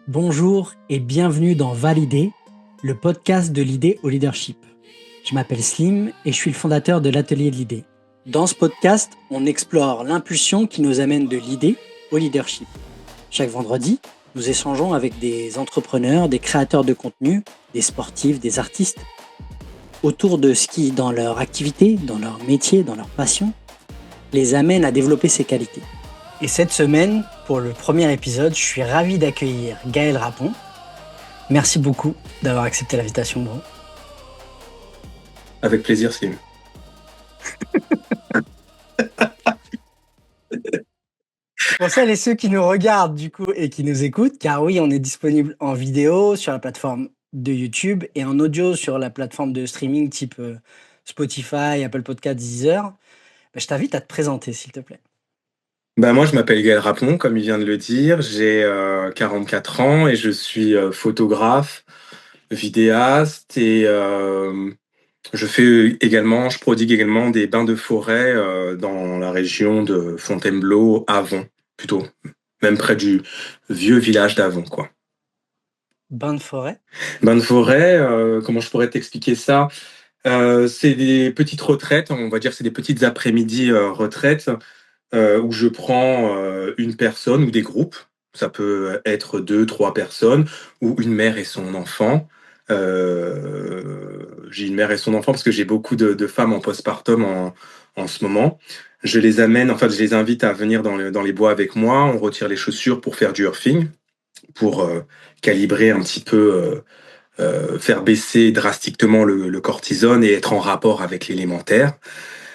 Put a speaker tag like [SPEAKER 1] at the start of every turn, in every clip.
[SPEAKER 1] Bonjour et bienvenue dans Valider, le podcast de l'idée au leadership. Je m'appelle Slim et je suis le fondateur de l'atelier de l'idée. Dans ce podcast, on explore l'impulsion qui nous amène de l'idée au leadership. Chaque vendredi, nous échangeons avec des entrepreneurs, des créateurs de contenu, des sportifs, des artistes, autour de ce qui, dans leur activité, dans leur métier, dans leur passion, les amène à développer ces qualités. Et cette semaine, pour le premier épisode, je suis ravi d'accueillir Gaël Rapon. Merci beaucoup d'avoir accepté l'invitation, bro.
[SPEAKER 2] Avec plaisir, Slim.
[SPEAKER 1] Pour celles et ceux qui nous regardent du coup et qui nous écoutent, car oui, on est disponible en vidéo sur la plateforme de YouTube et en audio sur la plateforme de streaming type Spotify, Apple Podcasts, Deezer. Je t'invite à te présenter, s'il te plaît.
[SPEAKER 2] Moi, je m'appelle Gaël Rapon, comme il vient de le dire. J'ai 44 ans et je suis photographe, vidéaste et je prodigue également des bains de forêt dans la région de Fontainebleau, Avon, plutôt, même près du vieux village d'Avon, quoi.
[SPEAKER 1] Bain de forêt.
[SPEAKER 2] Bains de forêt, comment je pourrais t'expliquer ça? C'est des petites retraites, on va dire, c'est des petites après-midi retraites où je prends une personne ou des groupes. Ça peut être 2, 3 personnes ou une mère et son enfant. J'ai une mère et son enfant parce que j'ai beaucoup de femmes en postpartum en ce moment. Je les invite à venir dans les bois avec moi. On retire les chaussures pour faire du earthing, pour calibrer un petit peu, faire baisser drastiquement le cortisone et être en rapport avec l'élémentaire.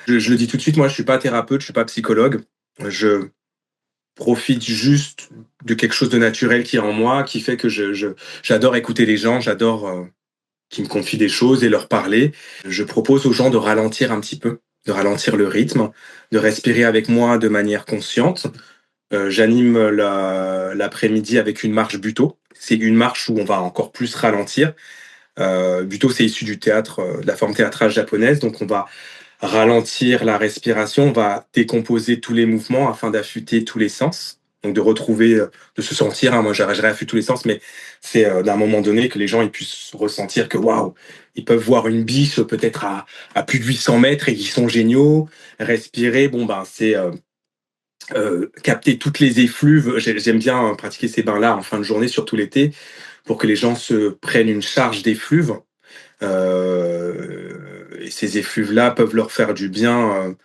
[SPEAKER 2] Je le dis tout de suite, moi je suis pas thérapeute, je suis pas psychologue. Je profite juste de quelque chose de naturel qui est en moi, qui fait que j'adore écouter les gens, j'adore qu'ils me confient des choses et leur parler. Je propose aux gens de ralentir un petit peu, de ralentir le rythme, de respirer avec moi de manière consciente. J'anime l'après-midi avec une marche Buto. C'est une marche où on va encore plus ralentir. Buto, c'est issu du théâtre, de la forme théâtrale japonaise, donc on va ralentir la respiration, on va décomposer tous les mouvements afin d'affûter tous les sens, donc de retrouver, de se sentir, moi je réaffûte tous les sens, mais c'est d'un moment donné que les gens ils puissent ressentir que waouh, ils peuvent voir une biche peut-être à plus de 800 mètres et qu'ils sont géniaux. Respirer, c'est capter toutes les effluves. J'aime bien pratiquer ces bains-là en fin de journée, surtout l'été, pour que les gens se prennent une charge d'effluves. Et ces effluves-là peuvent leur faire du bien,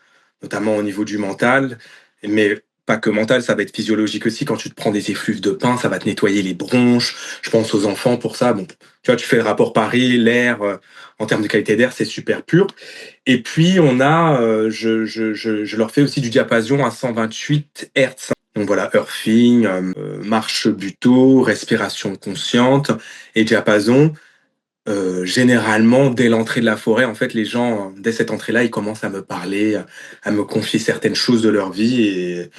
[SPEAKER 2] notamment au niveau du mental, mais pas que mental, ça va être physiologique aussi. Quand tu te prends des effluves de pain, ça va te nettoyer les bronches. Je pense aux enfants pour ça. Bon, tu vois, tu fais le rapport Paris, l'air, en termes de qualité d'air, c'est super pur. Et puis, je leur fais aussi du diapason à 128 Hertz. Donc voilà, earthing, marche buto, respiration consciente et diapason. Généralement, dès l'entrée de la forêt, en fait, les gens, dès cette entrée-là, ils commencent à me parler, à me confier certaines choses de leur vie et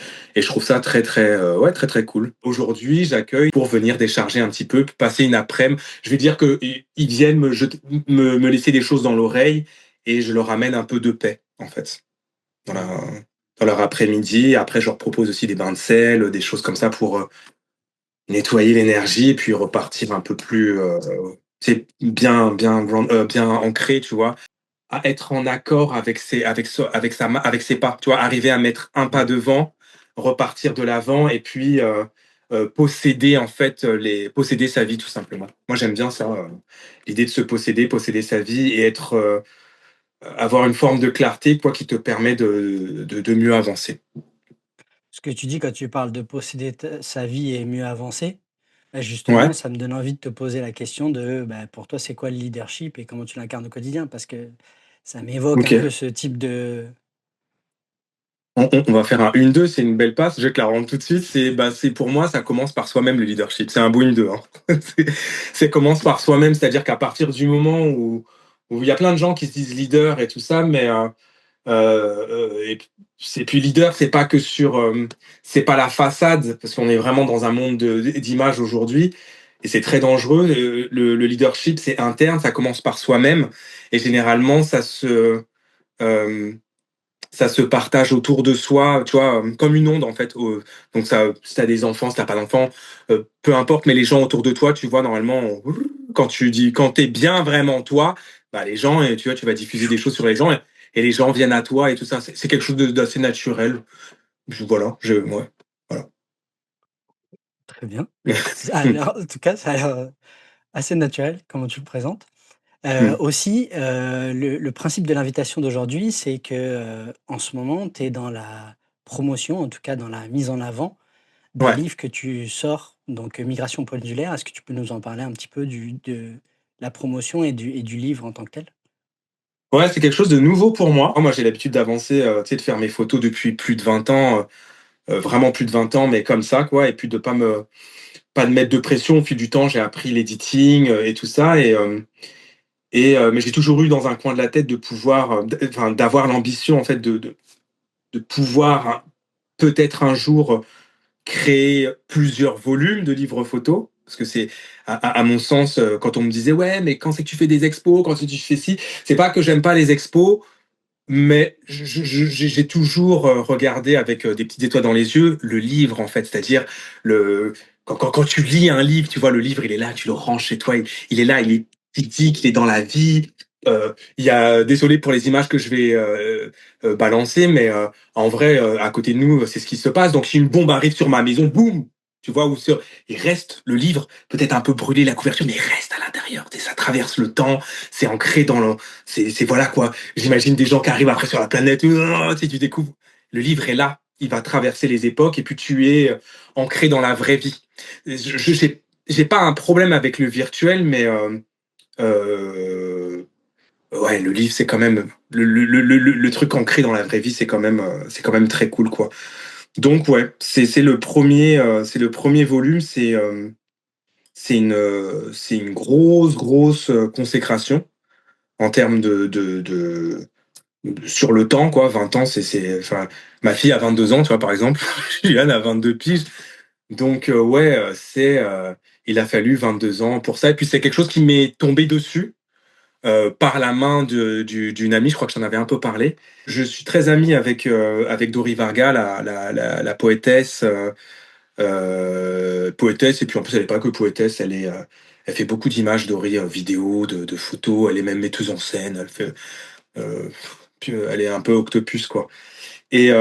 [SPEAKER 2] je trouve ça très, très, très, très cool. Aujourd'hui, j'accueille pour venir décharger un petit peu, passer une après-midi. Je vais dire qu'ils viennent me laisser des choses dans l'oreille et je leur amène un peu de paix, en fait, dans dans leur après-midi. Après, je leur propose aussi des bains de sel, des choses comme ça pour nettoyer l'énergie et puis repartir un peu plus, c'est bien ancré, tu vois, à être en accord avec ses pas, tu vois, arriver à mettre un pas devant, repartir de l'avant et puis posséder en fait posséder sa vie tout simplement. Moi j'aime bien ça, l'idée de se posséder sa vie et avoir une forme de clarté quoi qui te permet de mieux avancer.
[SPEAKER 1] Ce que tu dis quand tu parles de posséder sa vie et mieux avancer, justement,
[SPEAKER 2] Ouais.
[SPEAKER 1] ça me donne envie de te poser la question de, pour toi, c'est quoi le leadership et comment tu l'incarnes au quotidien? Parce que ça m'évoque un
[SPEAKER 2] Ok.
[SPEAKER 1] peu ce type de...
[SPEAKER 2] On va faire un 1-2, c'est une belle passe. Je vais te la rendre tout de suite. C'est pour moi, ça commence par soi-même le leadership. C'est un beau 1-2. Hein. Commence par soi-même, c'est-à-dire qu'à partir du moment où il y a plein de gens qui se disent leader et tout ça, mais puis leader, c'est pas la façade, parce qu'on est vraiment dans un monde d'images aujourd'hui, et c'est très dangereux. Le leadership, c'est interne, ça commence par soi-même, et généralement, euh, ça se partage autour de soi, tu vois, comme une onde en fait. Donc ça, si t'as des enfants, si t'as pas d'enfants, peu importe, mais les gens autour de toi, tu vois, normalement, quand t'es bien vraiment toi, bah les gens, et tu vois, tu vas diffuser des choses sur les gens et les gens viennent à toi et tout ça. C'est quelque chose d'assez naturel. Ouais, voilà.
[SPEAKER 1] Très bien. Ça a l'air en tout cas, ça a l'air, assez naturel comment tu le présentes.
[SPEAKER 2] Mm.
[SPEAKER 1] Aussi, le principe de l'invitation d'aujourd'hui, c'est que, en ce moment, tu es dans la promotion, en tout cas dans la mise en avant d'un
[SPEAKER 2] Ouais.
[SPEAKER 1] livre que tu sors, donc Migration pendulaire. Est-ce que tu peux nous en parler un petit peu de la promotion et du livre en tant que tel?
[SPEAKER 2] Ouais, c'est quelque chose de nouveau pour moi. Moi, j'ai l'habitude d'avancer, tu sais, de faire mes photos depuis plus de 20 ans, vraiment plus de 20 ans, mais comme ça, quoi, et puis de pas de mettre de pression au fil du temps. J'ai appris l'editing et tout ça, mais j'ai toujours eu dans un coin de la tête de pouvoir, enfin, d'avoir l'ambition en fait de pouvoir peut-être un jour créer plusieurs volumes de livres photos. Parce que c'est, à mon sens, quand on me disait ouais, mais quand c'est que tu fais des expos, quand c'est que tu fais ci, c'est pas que j'aime pas les expos, mais j'ai toujours regardé avec des petites étoiles dans les yeux le livre, en fait. C'est-à-dire, quand tu lis un livre, tu vois, le livre, il est là, tu le ranges chez toi, il est là, il est physique, il est dans la vie. Il y a, désolé pour les images que je vais balancer, mais en vrai, à côté de nous, c'est ce qui se passe. Donc, si une bombe arrive sur ma maison, boum, tu vois, il reste le livre, peut-être un peu brûlé la couverture, mais il reste à l'intérieur. Ça traverse le temps, c'est ancré c'est voilà quoi. J'imagine des gens qui arrivent après sur la planète, tu sais, tu découvres. Le livre est là, il va traverser les époques et puis tu es ancré dans la vraie vie. J'ai pas un problème avec le virtuel, mais euh, ouais, le livre c'est quand même le truc ancré dans la vraie vie, c'est quand même très cool quoi. Donc ouais, c'est le premier volume, c'est une grosse consécration en termes sur le temps, quoi. 20 ans, enfin, ma fille a 22 ans, tu vois, par exemple. Juliane a 22 piges. Donc, ouais, il a fallu 22 ans pour ça. Et puis, c'est quelque chose qui m'est tombé dessus par la main d'une amie. Je crois que je t'en avais un peu parlé. Je suis très ami avec Dori Varga, la poétesse. Poétesse, et puis en plus, elle n'est pas que poétesse, elle fait beaucoup d'images, Dori, vidéos, de photos. Elle est même metteuse en scène. Euh, puis, elle est un peu octopus, quoi. Et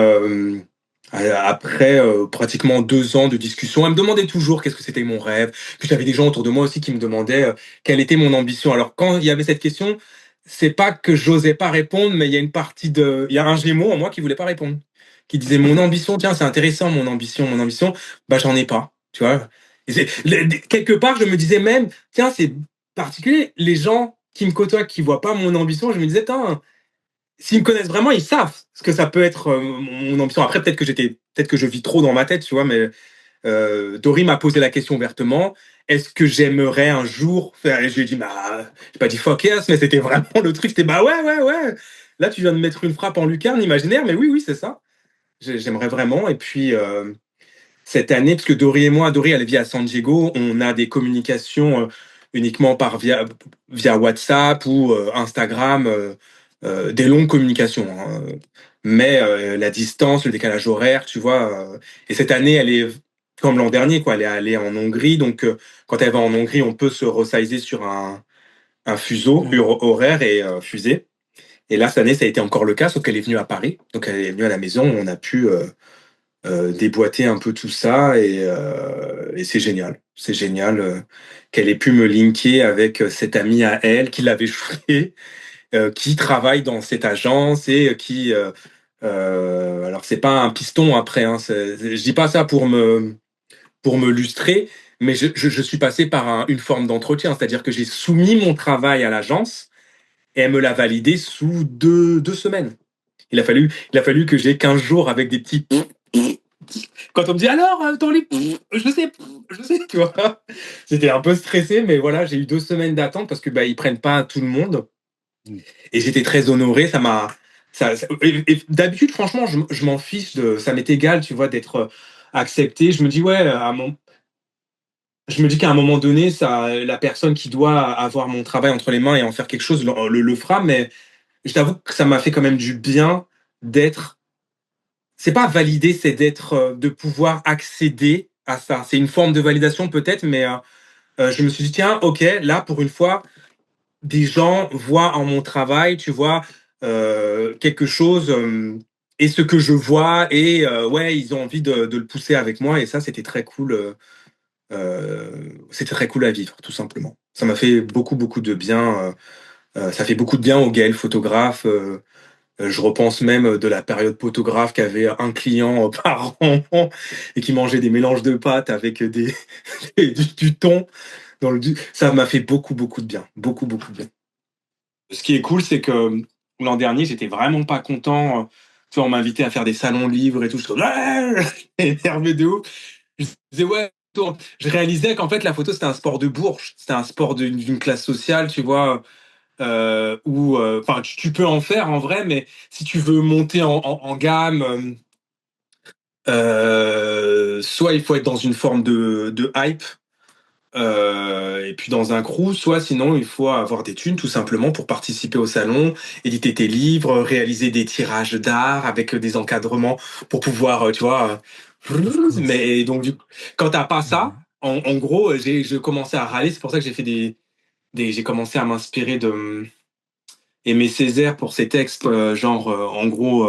[SPEAKER 2] après pratiquement 2 ans de discussion, elle me demandait toujours qu'est-ce que c'était mon rêve. Puis j'avais des gens autour de moi aussi qui me demandaient quelle était mon ambition. Alors quand il y avait cette question, c'est pas que j'osais pas répondre, mais il y a un Gémeaux en moi qui voulait pas répondre, qui disait mon ambition, tiens c'est intéressant mon ambition, bah j'en ai pas, tu vois. Quelque part je me disais même, tiens c'est particulier, les gens qui me côtoient, qui voient pas mon ambition, je me disais, tiens, s'ils me connaissent vraiment, ils savent ce que ça peut être mon ambition. Après, peut-être que je vis trop dans ma tête, tu vois, mais Dory m'a posé la question ouvertement. Est-ce que j'aimerais un jour faire. Et je lui ai dit, bah, j'ai pas dit fuck yes, mais c'était vraiment le truc. C'était bah ouais, ouais, ouais. Là, tu viens de mettre une frappe en lucarne imaginaire, mais oui, oui, c'est ça. J'aimerais vraiment. Et puis, cette année, parce que Dory, elle vit à San Diego, on a des communications uniquement via WhatsApp ou Instagram, des longues communications, hein. Mais la distance, le décalage horaire, tu vois. Et cette année, elle est comme l'an dernier, quoi. Elle est allée en Hongrie, donc quand elle va en Hongrie, on peut se resizer sur un fuseau
[SPEAKER 1] Mmh.
[SPEAKER 2] horaire et fusée. Et là, cette année, ça a été encore le cas, sauf qu'elle est venue à Paris. Donc elle est venue à la maison, on a pu déboîter un peu tout ça et c'est génial. C'est génial qu'elle ait pu me linker avec cette amie à elle qui l'avait shooté, qui travaille dans cette agence et alors c'est pas un piston après, hein, je dis pas ça pour me lustrer, mais je suis passé par une forme d'entretien, c'est-à-dire que j'ai soumis mon travail à l'agence et elle me l'a validé sous 2 semaines. Il a fallu que j'ai 15 jours avec des petits quand on me dit alors, ton livre, je sais, tu vois. J'étais un peu stressé, mais voilà, j'ai eu 2 semaines d'attente parce que bah, ils prennent pas tout le monde.
[SPEAKER 1] Mmh.
[SPEAKER 2] Et j'étais très honoré. Et d'habitude, franchement, je m'en fiche ça m'est égal, tu vois, d'être accepté. Je me dis ouais, je me dis qu'à un moment donné, la personne qui doit avoir mon travail entre les mains et en faire quelque chose le fera. Mais je t'avoue que ça m'a fait quand même du bien d'être, c'est pas valider, c'est de pouvoir accéder à ça. C'est une forme de validation peut-être, mais je me suis dit: «Tiens, OK, là, pour une fois, des gens voient en mon travail, tu vois, quelque chose, et ce que je vois et ouais, ils ont envie de le pousser avec moi» et ça, c'était très cool à vivre, tout simplement. Ça m'a fait beaucoup, beaucoup de bien, ça fait beaucoup de bien aux Gaël photographes, je repense même de la période photographe qui avait un client par an et qui mangeait des mélanges de pâtes avec des du thon dans le ça m'a fait beaucoup, beaucoup de bien, beaucoup, beaucoup de bien. Ce qui est cool, c'est que l'an dernier, j'étais vraiment pas content. Tu vois, on m'invitait à faire des salons livres et tout. Je suis ouais énervé de ouf. Je disais ouais. Je réalisais qu'en fait la photo c'était un sport de bourge, c'était un sport d'une classe sociale, tu vois, où enfin tu peux en faire en vrai, mais si tu veux monter en gamme, soit il faut être dans une forme de hype, et puis dans un crew, soit sinon il faut avoir des thunes tout simplement pour participer au salon, éditer tes livres, réaliser des tirages d'art avec des encadrements pour pouvoir, tu vois.
[SPEAKER 1] Of course.
[SPEAKER 2] Mais donc quand t'as pas
[SPEAKER 1] Ouais.
[SPEAKER 2] ça, en gros, je commençais à râler. C'est pour ça que j'ai fait j'ai commencé à m'inspirer de Aimé Césaire pour ses textes, genre en gros.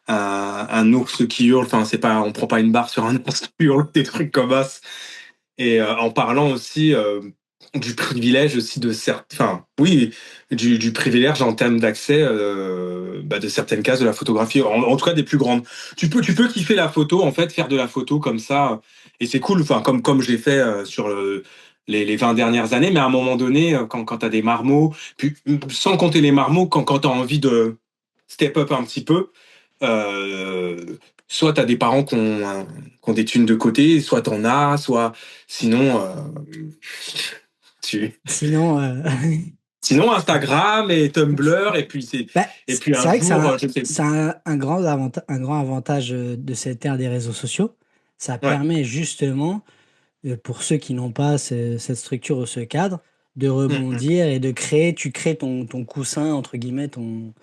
[SPEAKER 2] Un ours qui hurle, enfin c'est pas, on prend pas une barre sur un ours qui hurle, des trucs comme ça. Et en parlant aussi du privilège aussi de certains, enfin oui, du privilège en termes d'accès de certaines cases de la photographie, en tout cas des plus grandes. Tu peux kiffer la photo, en fait, faire de la photo comme ça, et c'est cool, enfin comme j'ai fait sur les 20 dernières années, mais à un moment donné, quand tu as des marmots, puis sans compter les marmots, quand tu as envie de step up un petit peu, euh, soit tu as des parents qui ont des thunes de côté, soit t'en as, soit sinon, tu...
[SPEAKER 1] Sinon,
[SPEAKER 2] sinon Instagram et Tumblr, et puis
[SPEAKER 1] bah,
[SPEAKER 2] et puis
[SPEAKER 1] c'est
[SPEAKER 2] un
[SPEAKER 1] vrai que
[SPEAKER 2] jour, je sais.
[SPEAKER 1] c'est un grand avantage de cette ère des réseaux sociaux. Ça
[SPEAKER 2] Ouais.
[SPEAKER 1] permet justement, pour ceux qui n'ont pas cette structure ou ce cadre, de
[SPEAKER 2] Mm, mm.
[SPEAKER 1] rebondir et de créer, tu crées ton coussin, entre guillemets,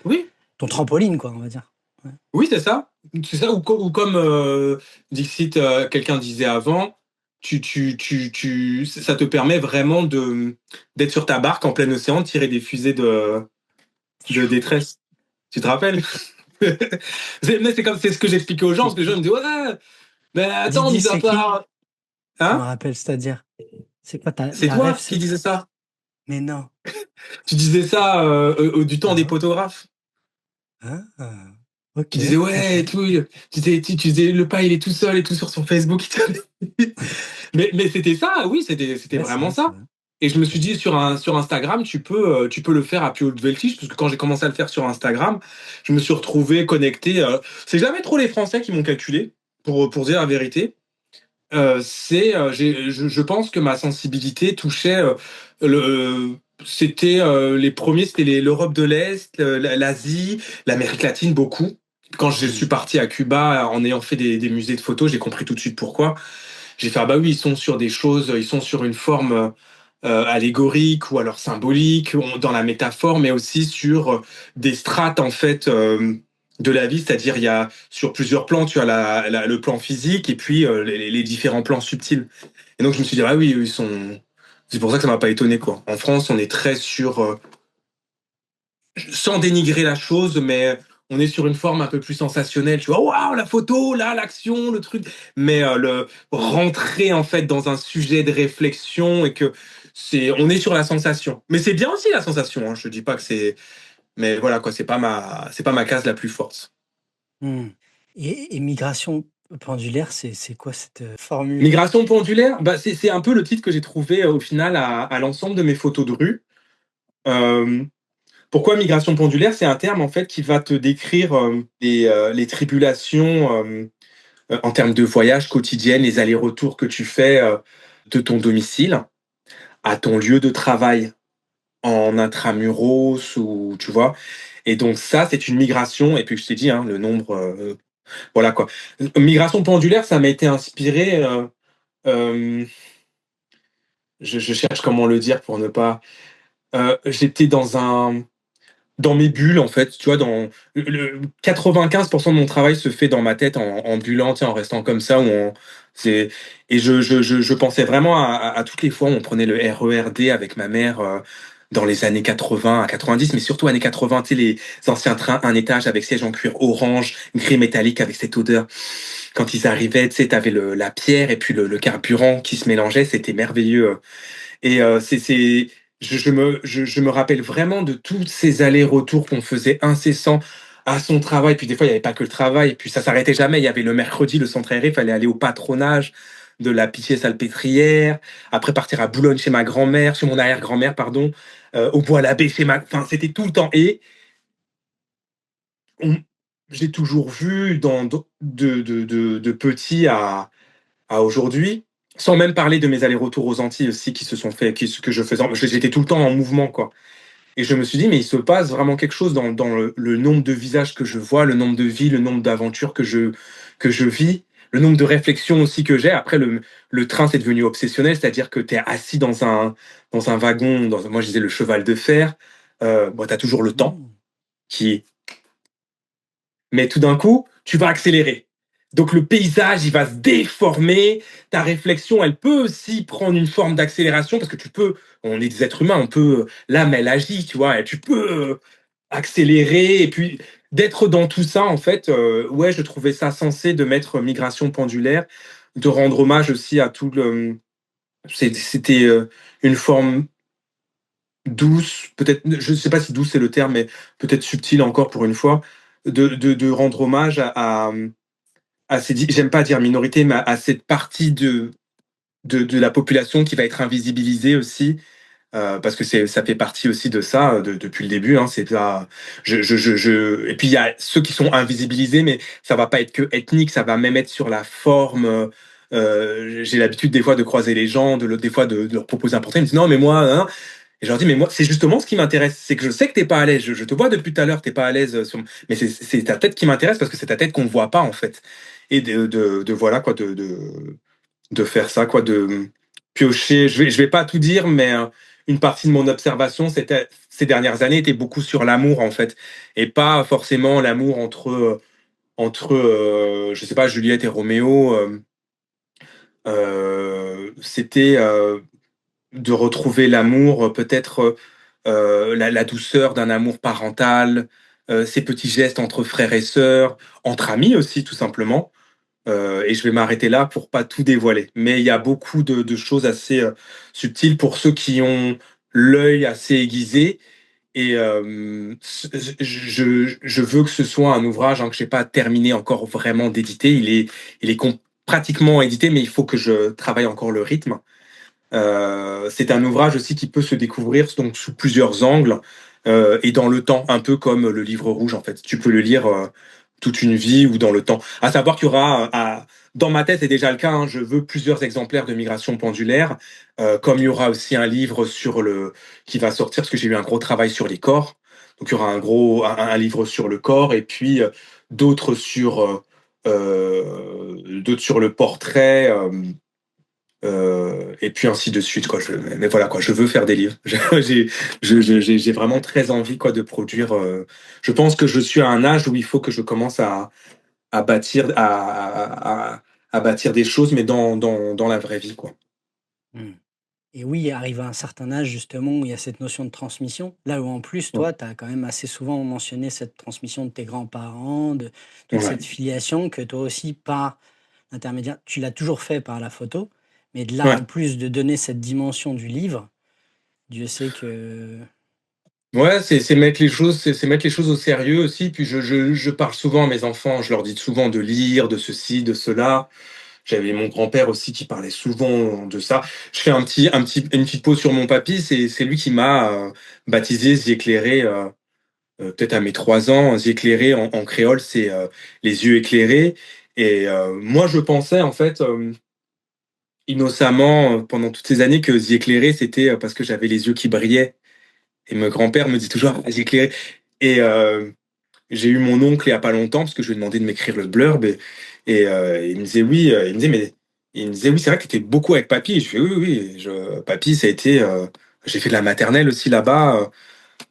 [SPEAKER 2] Oui,
[SPEAKER 1] ton trampoline, quoi, on va dire. Ouais.
[SPEAKER 2] oui, c'est ça. C'est ça, ou comme Dixit, quelqu'un disait avant, ça te permet vraiment d'être sur ta barque en plein océan, de tirer des fusées de détresse. Tu te rappelles? Mais c'est ce que j'expliquais aux gens,
[SPEAKER 1] C'est
[SPEAKER 2] parce que les gens
[SPEAKER 1] qui?
[SPEAKER 2] me disent ouais, mais attends,
[SPEAKER 1] Didi,
[SPEAKER 2] mis à
[SPEAKER 1] c'est qui?
[SPEAKER 2] part.
[SPEAKER 1] Je me
[SPEAKER 2] Hein?
[SPEAKER 1] rappelle, c'est-à-dire. C'est quoi
[SPEAKER 2] C'est
[SPEAKER 1] la ref,
[SPEAKER 2] toi qui
[SPEAKER 1] c'est?
[SPEAKER 2] disais ça.
[SPEAKER 1] Mais non.
[SPEAKER 2] Tu disais ça du temps des
[SPEAKER 1] Non.
[SPEAKER 2] photographes.
[SPEAKER 1] Hein? Ah. Ok,
[SPEAKER 2] Tu disais
[SPEAKER 1] ok.
[SPEAKER 2] ouais, et tout. Tu disais le pas, il est tout seul et tout sur son Facebook. Mais c'était ça, oui, c'était
[SPEAKER 1] Ouais, c'est
[SPEAKER 2] vraiment
[SPEAKER 1] vrai, c'est
[SPEAKER 2] ça.
[SPEAKER 1] vrai.
[SPEAKER 2] Et je me suis
[SPEAKER 1] Ouais.
[SPEAKER 2] dit sur Instagram, tu peux le faire à plus haute voltige, parce que quand j'ai commencé à le faire sur Instagram, je me suis retrouvé connecté. C'est jamais trop les Français qui m'ont calculé, pour dire la vérité. Je pense que ma sensibilité touchait c'était les premiers, c'était l'Europe de l'Est, l'Asie, l'Amérique latine beaucoup. Quand je suis
[SPEAKER 1] Hmm.
[SPEAKER 2] parti à Cuba en ayant fait des musées de photos, j'ai compris tout de suite pourquoi. J'ai fait ah bah oui, ils sont sur des choses, ils sont sur une forme allégorique ou alors symbolique dans la métaphore, mais aussi sur des strates en fait de la vie, c'est-à-dire il y a sur plusieurs plans, tu as le plan physique et puis les différents plans subtils. Et donc je me suis dit ah oui, ils sont. C'est pour ça que ça m'a pas étonné quoi. En France, on est très sur, sans dénigrer la chose, mais on est sur une forme un peu plus sensationnelle. Tu vois, waouh, la photo, là, l'action, le truc. Mais le rentrer en fait dans un sujet de réflexion et que on est sur la sensation. Mais c'est bien aussi la sensation. Hein. Je dis pas que c'est, mais voilà quoi, c'est pas ma case la plus forte.
[SPEAKER 1] Hmm. Et migration pendulaire, c'est quoi cette formule?
[SPEAKER 2] Migration pendulaire, bah c'est un peu le titre que j'ai trouvé au final à l'ensemble de mes photos de rue. Euh, Pourquoi migration pendulaire? C'est un terme en fait qui va te décrire les tribulations en termes de voyage quotidien, les allers-retours que tu fais de ton domicile à ton lieu de travail en intramuros ou tu vois. Et donc ça, c'est une migration. Et puis je t'ai dit, hein, le nombre, voilà quoi. Migration pendulaire, ça m'a été inspiré. Euh, je cherche comment le dire pour ne pas. J'étais dans dans mes bulles, en fait, tu vois, dans le 95% de mon travail se fait dans ma tête en bullant, tu sais, en restant comme ça ou en c'est et je pensais vraiment à toutes les fois où on prenait le RER D avec ma mère, dans les années 80 à 90, mais surtout années 80, tu sais, les anciens trains un étage avec siège en cuir orange, gris métallique avec cette odeur. Quand ils arrivaient, tu sais, tu avais le la pierre et puis le carburant qui se mélangeait, c'était merveilleux, et je me rappelle vraiment de tous ces allers-retours qu'on faisait incessants à son travail. Puis des fois, il n'y avait pas que le travail, puis ça s'arrêtait jamais. Il y avait le mercredi, le centre aéré, il fallait aller au patronage de la Pitié-Salpêtrière, après partir à Boulogne chez ma grand-mère, chez mon arrière-grand-mère, pardon, au Bois-l'Abbé chez ma enfin, c'était tout le temps et on j'ai toujours vu dans de petit à aujourd'hui, sans même parler de mes allers-retours aux Antilles aussi qui se sont faits, que je faisais, j'étais tout le temps en mouvement, quoi. Et je me suis dit, mais il se passe vraiment quelque chose dans le nombre de visages que je vois, le nombre de vies, le nombre d'aventures que je vis, le nombre de réflexions aussi que j'ai. Après, le train, c'est devenu obsessionnel, c'est-à-dire que tu es assis dans un wagon, moi je disais le cheval de fer, bon, tu as toujours le temps
[SPEAKER 1] Mmh.
[SPEAKER 2] qui mais tout d'un coup, tu vas accélérer. Donc le paysage, il va se déformer, ta réflexion, elle peut aussi prendre une forme d'accélération parce que tu peux, on est des êtres humains, on peut, l'âme, elle agit, tu vois, et tu peux accélérer et puis d'être dans tout ça, en fait, ouais, je trouvais ça sensé de mettre migration pendulaire, de rendre hommage aussi à tout le. C'était une forme douce, peut-être, je ne sais pas si douce c'est le terme, mais peut-être subtile encore pour une fois, de rendre hommage à ces, j'aime pas dire minorité, mais à cette partie de la population qui va être invisibilisée aussi, parce que ça fait partie aussi de ça depuis le début. Hein, c'est là, et puis il y a ceux qui sont invisibilisés, mais ça va pas être que ethnique, ça va même être sur la forme. J'ai l'habitude des fois de croiser les gens, des fois de leur proposer un portrait. Ils me disent non, mais moi, hein, et je leur dis, mais moi, c'est justement ce qui m'intéresse. C'est que je sais que t'es pas à l'aise. Je te vois depuis tout à l'heure, t'es pas à l'aise mais c'est ta tête qui m'intéresse parce que c'est ta tête qu'on ne voit pas, en fait. Et voilà, quoi, de faire ça, quoi, de piocher. Je vais pas tout dire, mais une partie de mon observation, ces dernières années, était beaucoup sur l'amour, en fait. Et pas forcément l'amour je sais pas, Juliette et Roméo. C'était de retrouver l'amour, peut-être la douceur d'un amour parental, ces petits gestes entre frères et sœurs, entre amis aussi, tout simplement. Et je vais m'arrêter là pour pas tout dévoiler. Mais il y a beaucoup de choses assez subtiles pour ceux qui ont l'œil assez aiguisé. Et je veux que ce soit un ouvrage que je n'ai pas terminé encore vraiment d'éditer. Il est pratiquement édité, mais il faut que je travaille encore le rythme. C'est un ouvrage aussi qui peut se découvrir donc sous plusieurs angles et dans le temps, un peu comme le livre rouge en fait. Tu peux le lire toute une vie ou dans le temps. À savoir qu'il y aura, dans ma tête c'est déjà le cas, hein, je veux plusieurs exemplaires de Migration pendulaire, comme il y aura aussi un livre qui va sortir parce que j'ai eu un gros travail sur les corps. Donc il y aura un livre sur le corps et puis d'autres sur d'autres sur le portrait. Et puis ainsi de suite, quoi. Mais voilà, quoi, je veux faire des livres. J'ai vraiment très envie, quoi, de produire. Je pense que je suis à un âge où il faut que je commence à bâtir, à bâtir des choses, mais dans la vraie vie, quoi.
[SPEAKER 1] Mmh. Et oui, arrive à un certain âge justement où il y a cette notion de transmission, là où en plus
[SPEAKER 2] Ouais.
[SPEAKER 1] toi, tu as quand même assez souvent mentionné cette transmission de tes grands-parents, de toute
[SPEAKER 2] Ouais.
[SPEAKER 1] cette filiation que toi aussi par l'intermédiaire tu l'as toujours fait par la photo, mais de là
[SPEAKER 2] Ouais.
[SPEAKER 1] en plus de donner cette dimension du livre, Dieu sait que
[SPEAKER 2] Ouais, c'est mettre les choses, c'est mettre les choses au sérieux aussi. Puis je parle souvent à mes enfants, je leur dis souvent de lire, de ceci, de cela. J'avais mon grand-père aussi qui parlait souvent de ça. Je fais une petite pause sur mon papy. C'est lui qui m'a baptisé Zi éclairé, peut-être à mes 3 ans. Zi éclairé en créole, c'est les yeux éclairés. Et moi, je pensais en fait innocemment pendant toutes ces années que Zi éclairé, c'était parce que j'avais les yeux qui brillaient. Et mon grand-père me dit toujours ah, Zi éclairé. Et j'ai eu mon oncle il y a pas longtemps parce que je lui ai demandé de m'écrire le blurb il me disait oui, il me disait oui, c'est vrai que tu étais beaucoup avec papy. Et je fais oui, oui, papy, ça a été, j'ai fait de la maternelle aussi là-bas.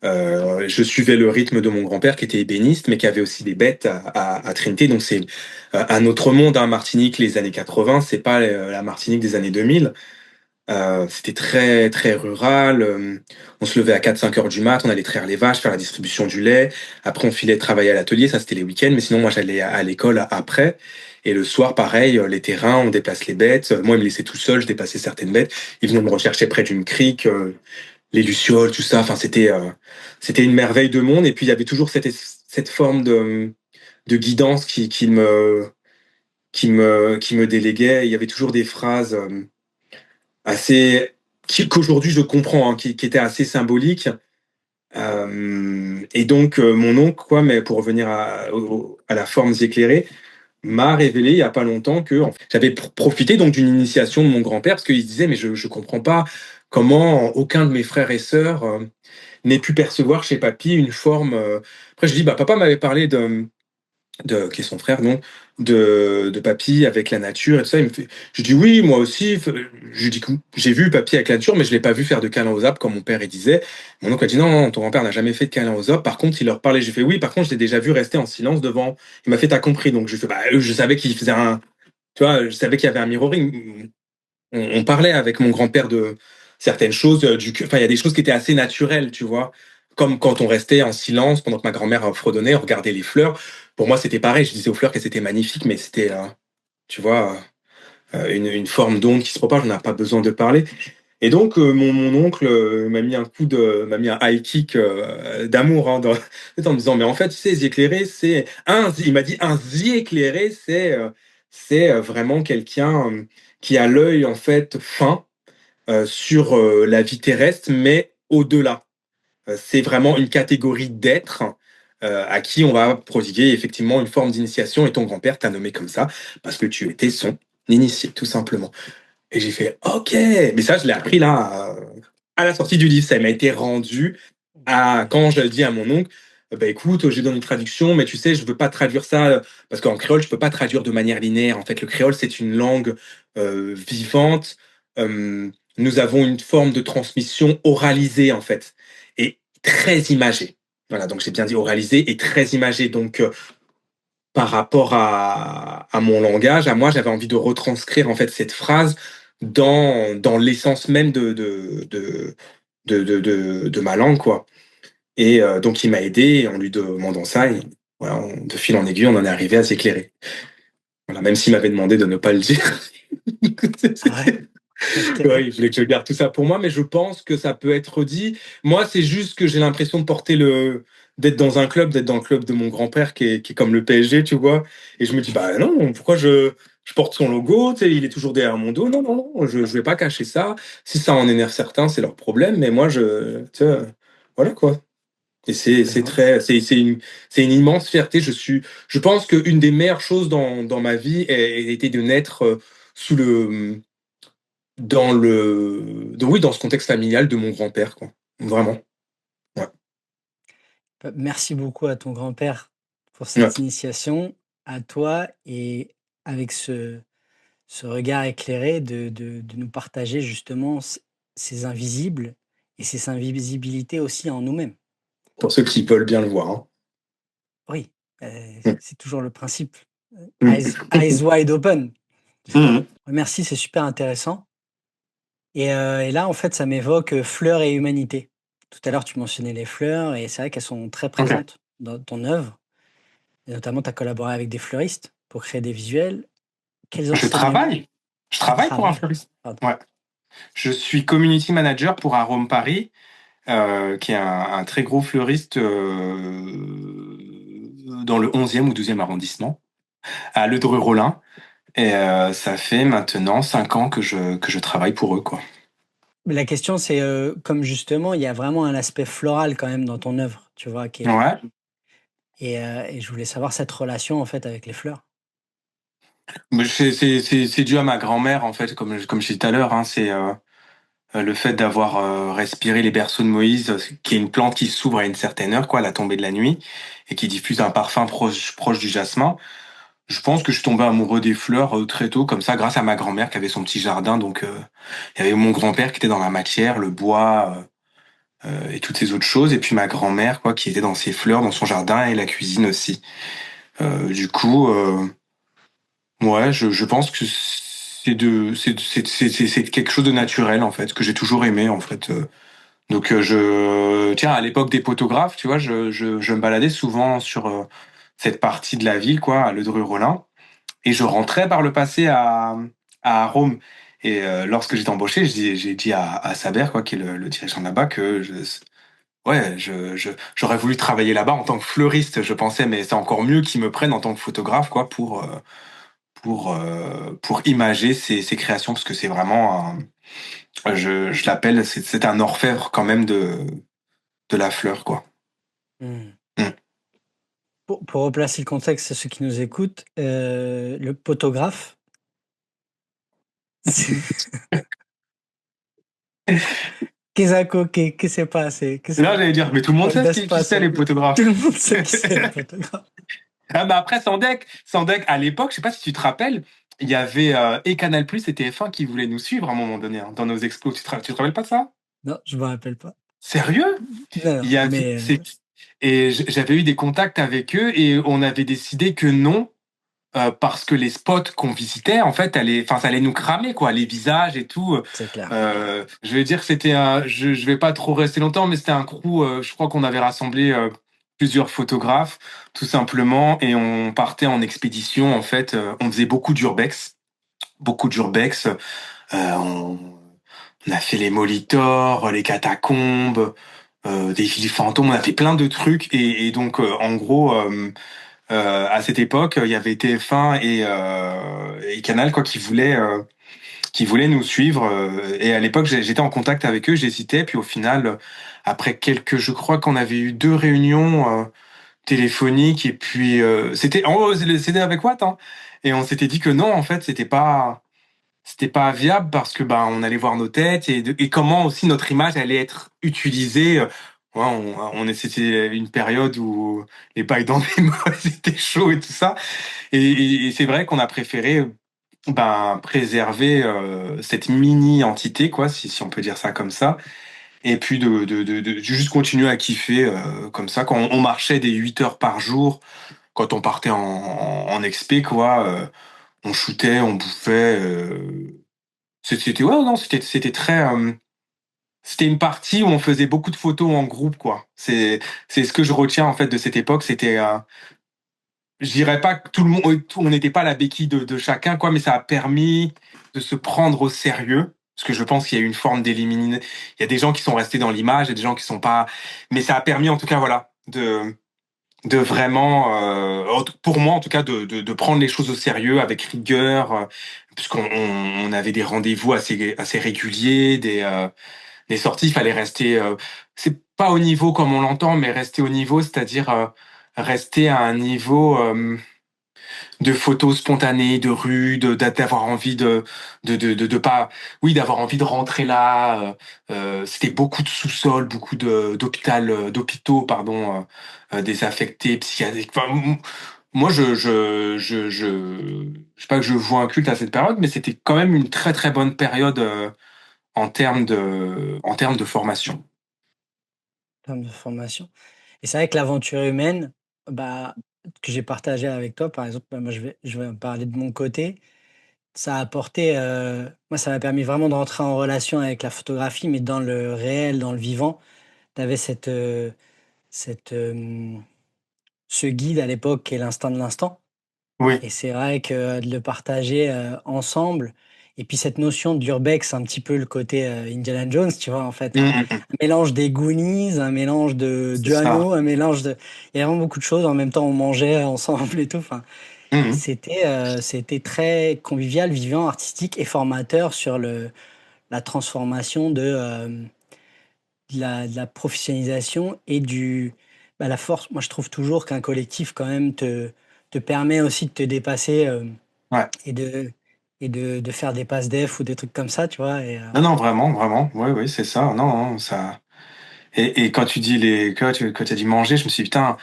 [SPEAKER 2] Je suivais le rythme de mon grand-père qui était ébéniste, mais qui avait aussi des bêtes à Trinité. Donc c'est un autre monde, hein, Martinique, les années 80, c'est pas la Martinique des années 2000. C'était très très rural. On se levait à 4-5 heures du mat, on allait traire les vaches, faire la distribution du lait. Après, on filait travailler à l'atelier, ça c'était les week-ends. Mais sinon, moi, j'allais à l'école après. Et le soir, pareil, les terrains, on déplace les bêtes. Moi, ils me laissaient tout seul, je dépassais certaines bêtes. Ils venaient me rechercher près d'une crique, les lucioles, tout ça. Enfin, c'était une merveille de monde. Et puis, il y avait toujours cette forme de guidance qui me déléguait. Il y avait toujours des phrases assez qu'aujourd'hui je comprends, hein, qui était assez symbolique. Et donc mon oncle, quoi, mais pour revenir à la forme éclairée, m'a révélé il y a pas longtemps que en fait, j'avais profité donc d'une initiation de mon grand-père parce qu'il se disait mais je comprends pas comment aucun de mes frères et sœurs n'ait pu percevoir chez papy une forme. Après je dis bah papa m'avait parlé qui est son frère, non, de papy avec la nature et tout ça. Il me fait, je dis oui, moi aussi. Je dis que j'ai vu papy avec la nature, mais je l'ai pas vu faire de câlins aux arbres comme mon père il disait. Mon oncle a dit non, non, ton grand-père n'a jamais fait de câlins aux arbres. Par contre, il leur parlait. J'ai fait oui, par contre, je l'ai déjà vu rester en silence devant. Il m'a fait t'as compris. Donc je fais bah, je savais qu'il faisait tu vois, je savais qu'il y avait un mirroring. On parlait avec mon grand-père de certaines choses, enfin, il y a des choses qui étaient assez naturelles, tu vois. Comme quand on restait en silence pendant que ma grand-mère fredonnait, on regardait les fleurs. Pour moi, c'était pareil. Je disais aux fleurs que c'était magnifique, mais c'était, tu vois, une forme d'onde qui se propage. On n'a pas besoin de parler. Et donc, mon oncle m'a mis un high kick d'amour, hein, en me disant, mais en fait, tu sais, zi éclairé, il m'a dit, un zi éclairé, c'est vraiment quelqu'un qui a l'œil, en fait, fin sur la vie terrestre, mais au-delà. C'est vraiment une catégorie d'êtres à qui on va prodiguer effectivement une forme d'initiation, et ton grand-père t'a nommé comme ça parce que tu étais son initié, tout simplement. Et j'ai fait OK, mais ça, je l'ai appris là, à la sortie du livre. Ça m'a été rendu quand je le dis à mon oncle, bah écoute, j'ai donné une traduction, mais tu sais, je veux pas traduire ça, parce qu'en créole, je peux pas traduire de manière linéaire. En fait, le créole, c'est une langue vivante. Nous avons une forme de transmission oralisée, en fait, et très imagée. Voilà, donc j'ai bien dit oralisée et très imagée. Donc, par rapport à mon langage, à moi, j'avais envie de retranscrire en fait cette phrase dans l'essence même de ma langue, quoi. Et donc il m'a aidé en lui demandant ça. Et voilà, de fil en aiguille, on en est arrivé à s'éclairer. Voilà, même s'il m'avait demandé de ne pas le dire.
[SPEAKER 1] Ah ouais? Ok.
[SPEAKER 2] Ouais, il voulait que je garde tout ça pour moi, mais je pense que ça peut être dit. Moi, c'est juste que j'ai l'impression de d'être dans un club, d'être dans le club de mon grand-père qui est comme le PSG, tu vois. Et je me dis, bah non, pourquoi je porte son logo, tu sais, il est toujours derrière mon dos. Non, non, non, je vais pas cacher ça. Si ça en énerve certains, c'est leur problème, mais moi, tu sais, voilà quoi. Et c'est
[SPEAKER 1] Ben,
[SPEAKER 2] très, c'est une immense fierté. Je pense qu'une des meilleures choses dans ma vie a été de naître sous oui, dans ce contexte familial de mon grand-père, quoi. Vraiment. Ouais.
[SPEAKER 1] merci beaucoup à ton grand-père pour
[SPEAKER 2] Ouais.
[SPEAKER 1] cette initiation, à toi et avec ce regard éclairé de nous partager justement ces invisibles et ces invisibilités aussi en nous-mêmes.
[SPEAKER 2] Pour ceux qui veulent bien le voir, hein.
[SPEAKER 1] Oui,
[SPEAKER 2] Mm.
[SPEAKER 1] c'est toujours le principe,
[SPEAKER 2] Mm.
[SPEAKER 1] eyes wide open.
[SPEAKER 2] Mhm.
[SPEAKER 1] Merci, c'est super intéressant et là, en fait, ça m'évoque, fleurs et humanité. Tout à l'heure, tu mentionnais les fleurs et c'est vrai qu'elles sont très
[SPEAKER 2] Ok.
[SPEAKER 1] présentes dans ton œuvre et notamment tu as collaboré avec des fleuristes pour créer des visuels. Quels
[SPEAKER 2] Je
[SPEAKER 1] enseignements
[SPEAKER 2] travaille. Je
[SPEAKER 1] tu
[SPEAKER 2] travaille pour un
[SPEAKER 1] travailles?
[SPEAKER 2] fleuriste.
[SPEAKER 1] Pardon.
[SPEAKER 2] Ouais. Je suis community manager pour Arome Paris, qui est un très gros fleuriste dans le 11e ou 12e arrondissement, à Le Dreux-Rollin. Et ça fait maintenant 5 ans que je travaille pour eux, quoi.
[SPEAKER 1] Mais la question, c'est, comme justement, il y a vraiment un aspect floral quand même dans ton œuvre, tu vois? Qui est
[SPEAKER 2] Ouais.
[SPEAKER 1] et je voulais savoir cette relation, en fait, avec les fleurs.
[SPEAKER 2] Mais c'est dû à ma grand-mère, en fait, comme je disais tout à l'heure, hein, c'est le fait d'avoir respiré les berceaux de Moïse, qui est une plante qui s'ouvre à une certaine heure, quoi, à la tombée de la nuit, et qui diffuse un parfum proche du jasmin. Je pense que je suis tombé amoureux des fleurs très tôt, comme ça, grâce à ma grand-mère qui avait son petit jardin. Donc, il y avait mon grand-père qui était dans la matière, le bois. et toutes ces autres choses. Et puis ma grand-mère, quoi, qui était dans ses fleurs, dans son jardin et la cuisine aussi. Du coup, ouais, je pense que c'est quelque chose de naturel en fait, que j'ai toujours aimé en fait. Donc tiens, à l'époque des photographes, tu vois, je me baladais souvent sur cette partie de la ville, quoi, à Le Dreux-Rollin, et je rentrais par le passé à Rome. Et lorsque j'étais embauché, j'ai dit à Saber, quoi, qui est le dirigeant là-bas, que ouais, j'aurais voulu travailler là-bas en tant que fleuriste, je pensais, mais c'est encore mieux qu'ils me prennent en tant que photographe, quoi, pour imager ces créations, parce que c'est vraiment je l'appelle, c'est un orfèvre quand même de la fleur, quoi.
[SPEAKER 1] Hmm.
[SPEAKER 2] Mm.
[SPEAKER 1] Pour replacer le contexte à ceux qui nous écoutent, le photographe, qu'est-ce qui s'est passé?
[SPEAKER 2] Là, j'allais dire, mais tout le monde sait
[SPEAKER 1] Quel
[SPEAKER 2] qui c'est,
[SPEAKER 1] passe?
[SPEAKER 2] les
[SPEAKER 1] Tout le
[SPEAKER 2] photographes.
[SPEAKER 1] monde sait qui c'est le photographe.
[SPEAKER 2] Ah, bah après, Sandek, à l'époque, je sais pas si tu te rappelles, il y avait et Canal+ et TF1 qui voulaient nous suivre à un moment donné, hein, dans nos expos. Tu te rappelles pas de ça?
[SPEAKER 1] Non, je me rappelle pas.
[SPEAKER 2] Sérieux?
[SPEAKER 1] Non,
[SPEAKER 2] Il
[SPEAKER 1] non,
[SPEAKER 2] y avait,
[SPEAKER 1] mais
[SPEAKER 2] et j'avais eu des contacts avec eux et on avait décidé que non, parce que les spots qu'on visitait, en fait, enfin, ça allait nous cramer, quoi, les visages et tout.
[SPEAKER 1] c'est clair.
[SPEAKER 2] Je vais dire que je vais pas trop rester longtemps, mais c'était un crew, je crois qu'on avait rassemblé plusieurs photographes, tout simplement, et on partait en expédition, en fait. On faisait beaucoup d'urbex. On a fait les molitors, les catacombes, des villes fantômes, on a fait plein de trucs, et donc, en gros, à cette époque, il y avait TF1 et Canal, quoi, qui voulaient nous suivre. Et à l'époque, j'étais en contact avec eux, j'hésitais. Puis au final, après je crois qu'on avait eu 2 réunions téléphoniques. Et puis c'était en gros, c'était avec Watt, hein. Et on s'était dit que non, en fait, c'était pas viable parce que bah on allait voir nos têtes et comment aussi notre image allait être utilisée. Ouais, c'était une période où les bails dans les mots étaient chauds et tout ça. Et c'est vrai qu'on a préféré ben, préserver cette mini-entité, quoi, si on peut dire ça comme ça, et puis de juste continuer à kiffer comme ça. Quand on marchait des 8 heures par jour, quand on partait en expé, quoi, on shootait, on bouffait. Ouais, non, c'était très. C'était une partie où on faisait beaucoup de photos en groupe, quoi. C'est ce que je retiens en fait de cette époque. C'était je dirais pas que tout le monde, on n'était pas la béquille de chacun, quoi, mais ça a permis de se prendre au sérieux. Parce que je pense qu'il y a eu une forme d'éliminer. Il y a des gens qui sont restés dans l'image, il y a des gens qui sont pas. Mais ça a permis, en tout cas, voilà, de vraiment, pour moi, en tout cas, de prendre les choses au sérieux avec rigueur, puisqu'on on avait des rendez-vous assez réguliers, des sorties, il fallait rester. C'est pas au niveau comme on l'entend, mais rester au niveau, c'est-à-dire rester à un niveau de photos spontanées, de rue, d'avoir envie de pas, oui, d'avoir envie de rentrer là. C'était beaucoup de sous-sol, beaucoup d'hôpitaux, pardon, désaffectés, psychiatriques. Enfin, moi, je sais pas que je vois un culte à cette période, mais c'était quand même une très très bonne période en termes de formation.
[SPEAKER 1] En termes de formation. Et c'est vrai que l'aventure humaine, bah, que j'ai partagée avec toi, par exemple, bah, moi je vais en parler de mon côté. Ça a apporté, moi ça m'a permis vraiment de rentrer en relation avec la photographie, mais dans le réel, dans le vivant. Tu avais cette, ce guide à l'époque qui est l'instant de l'instant.
[SPEAKER 2] Oui.
[SPEAKER 1] Et c'est vrai que de le partager, ensemble et puis cette notion d'urbex, un petit peu le côté, Indiana Jones, tu vois? En fait,
[SPEAKER 2] Mm.
[SPEAKER 1] un mélange des Goonies, un mélange de
[SPEAKER 2] C'est
[SPEAKER 1] du
[SPEAKER 2] ça.
[SPEAKER 1] Anneau, un mélange de il y a vraiment beaucoup de choses. En même temps, on mangeait ensemble et tout, enfin,
[SPEAKER 2] Mm.
[SPEAKER 1] c'était très convivial, vivant, artistique et formateur sur la transformation de la professionnalisation et la force. Moi, je trouve toujours qu'un collectif quand même te permet aussi de te dépasser,
[SPEAKER 2] Ouais.
[SPEAKER 1] et de faire des passes def ou des trucs comme ça, tu vois? Et
[SPEAKER 2] Non, non, vraiment, vraiment. Oui, oui, c'est ça. Non, non, ça. Et quand tu dis quand tu as dit manger, je me suis dit, putain,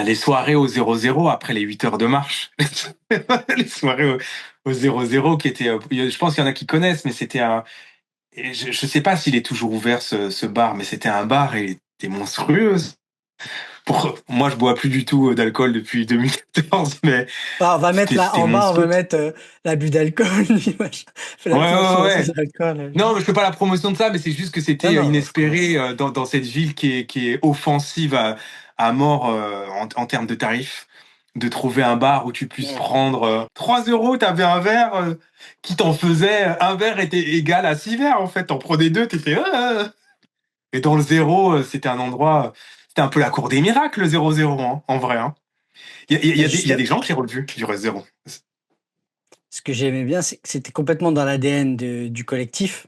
[SPEAKER 2] les soirées au 0-0 après les 8 heures de marche. Les soirées au 0-0 qui étaient, je pense qu'il y en a qui connaissent, mais c'était et je sais pas s'il est toujours ouvert ce bar, mais c'était un bar et il était monstrueux. Moi, je bois plus du tout d'alcool depuis 2014, mais
[SPEAKER 1] Bah, on va mettre là
[SPEAKER 2] c'était
[SPEAKER 1] en bas, on va
[SPEAKER 2] monstrueux.
[SPEAKER 1] mettre l'abus d'alcool. Fais
[SPEAKER 2] Ouais,
[SPEAKER 1] attention
[SPEAKER 2] ouais,
[SPEAKER 1] à ces
[SPEAKER 2] ouais.
[SPEAKER 1] alcools.
[SPEAKER 2] Non, mais je fais pas la promotion de ça, mais c'est juste que
[SPEAKER 1] Non,
[SPEAKER 2] c'était
[SPEAKER 1] non, of
[SPEAKER 2] inespéré
[SPEAKER 1] course.
[SPEAKER 2] dans cette ville qui est offensive à mort en termes de tarifs. De trouver un bar où tu puisses
[SPEAKER 1] Mm.
[SPEAKER 2] prendre 3 euros, t'avais un verre qui t'en faisait, un verre était égal à 6 verres en fait. T'en prenais deux, t'étais. Et dans le zéro, c'était un endroit, c'était un peu la cour des miracles, le 0-0, hein, en vrai. Hein.
[SPEAKER 1] Mais
[SPEAKER 2] Il y a
[SPEAKER 1] juste,
[SPEAKER 2] des gens qui ont revu du reste zéro.
[SPEAKER 1] ce que j'aimais bien, c'est que c'était complètement dans l'ADN du collectif.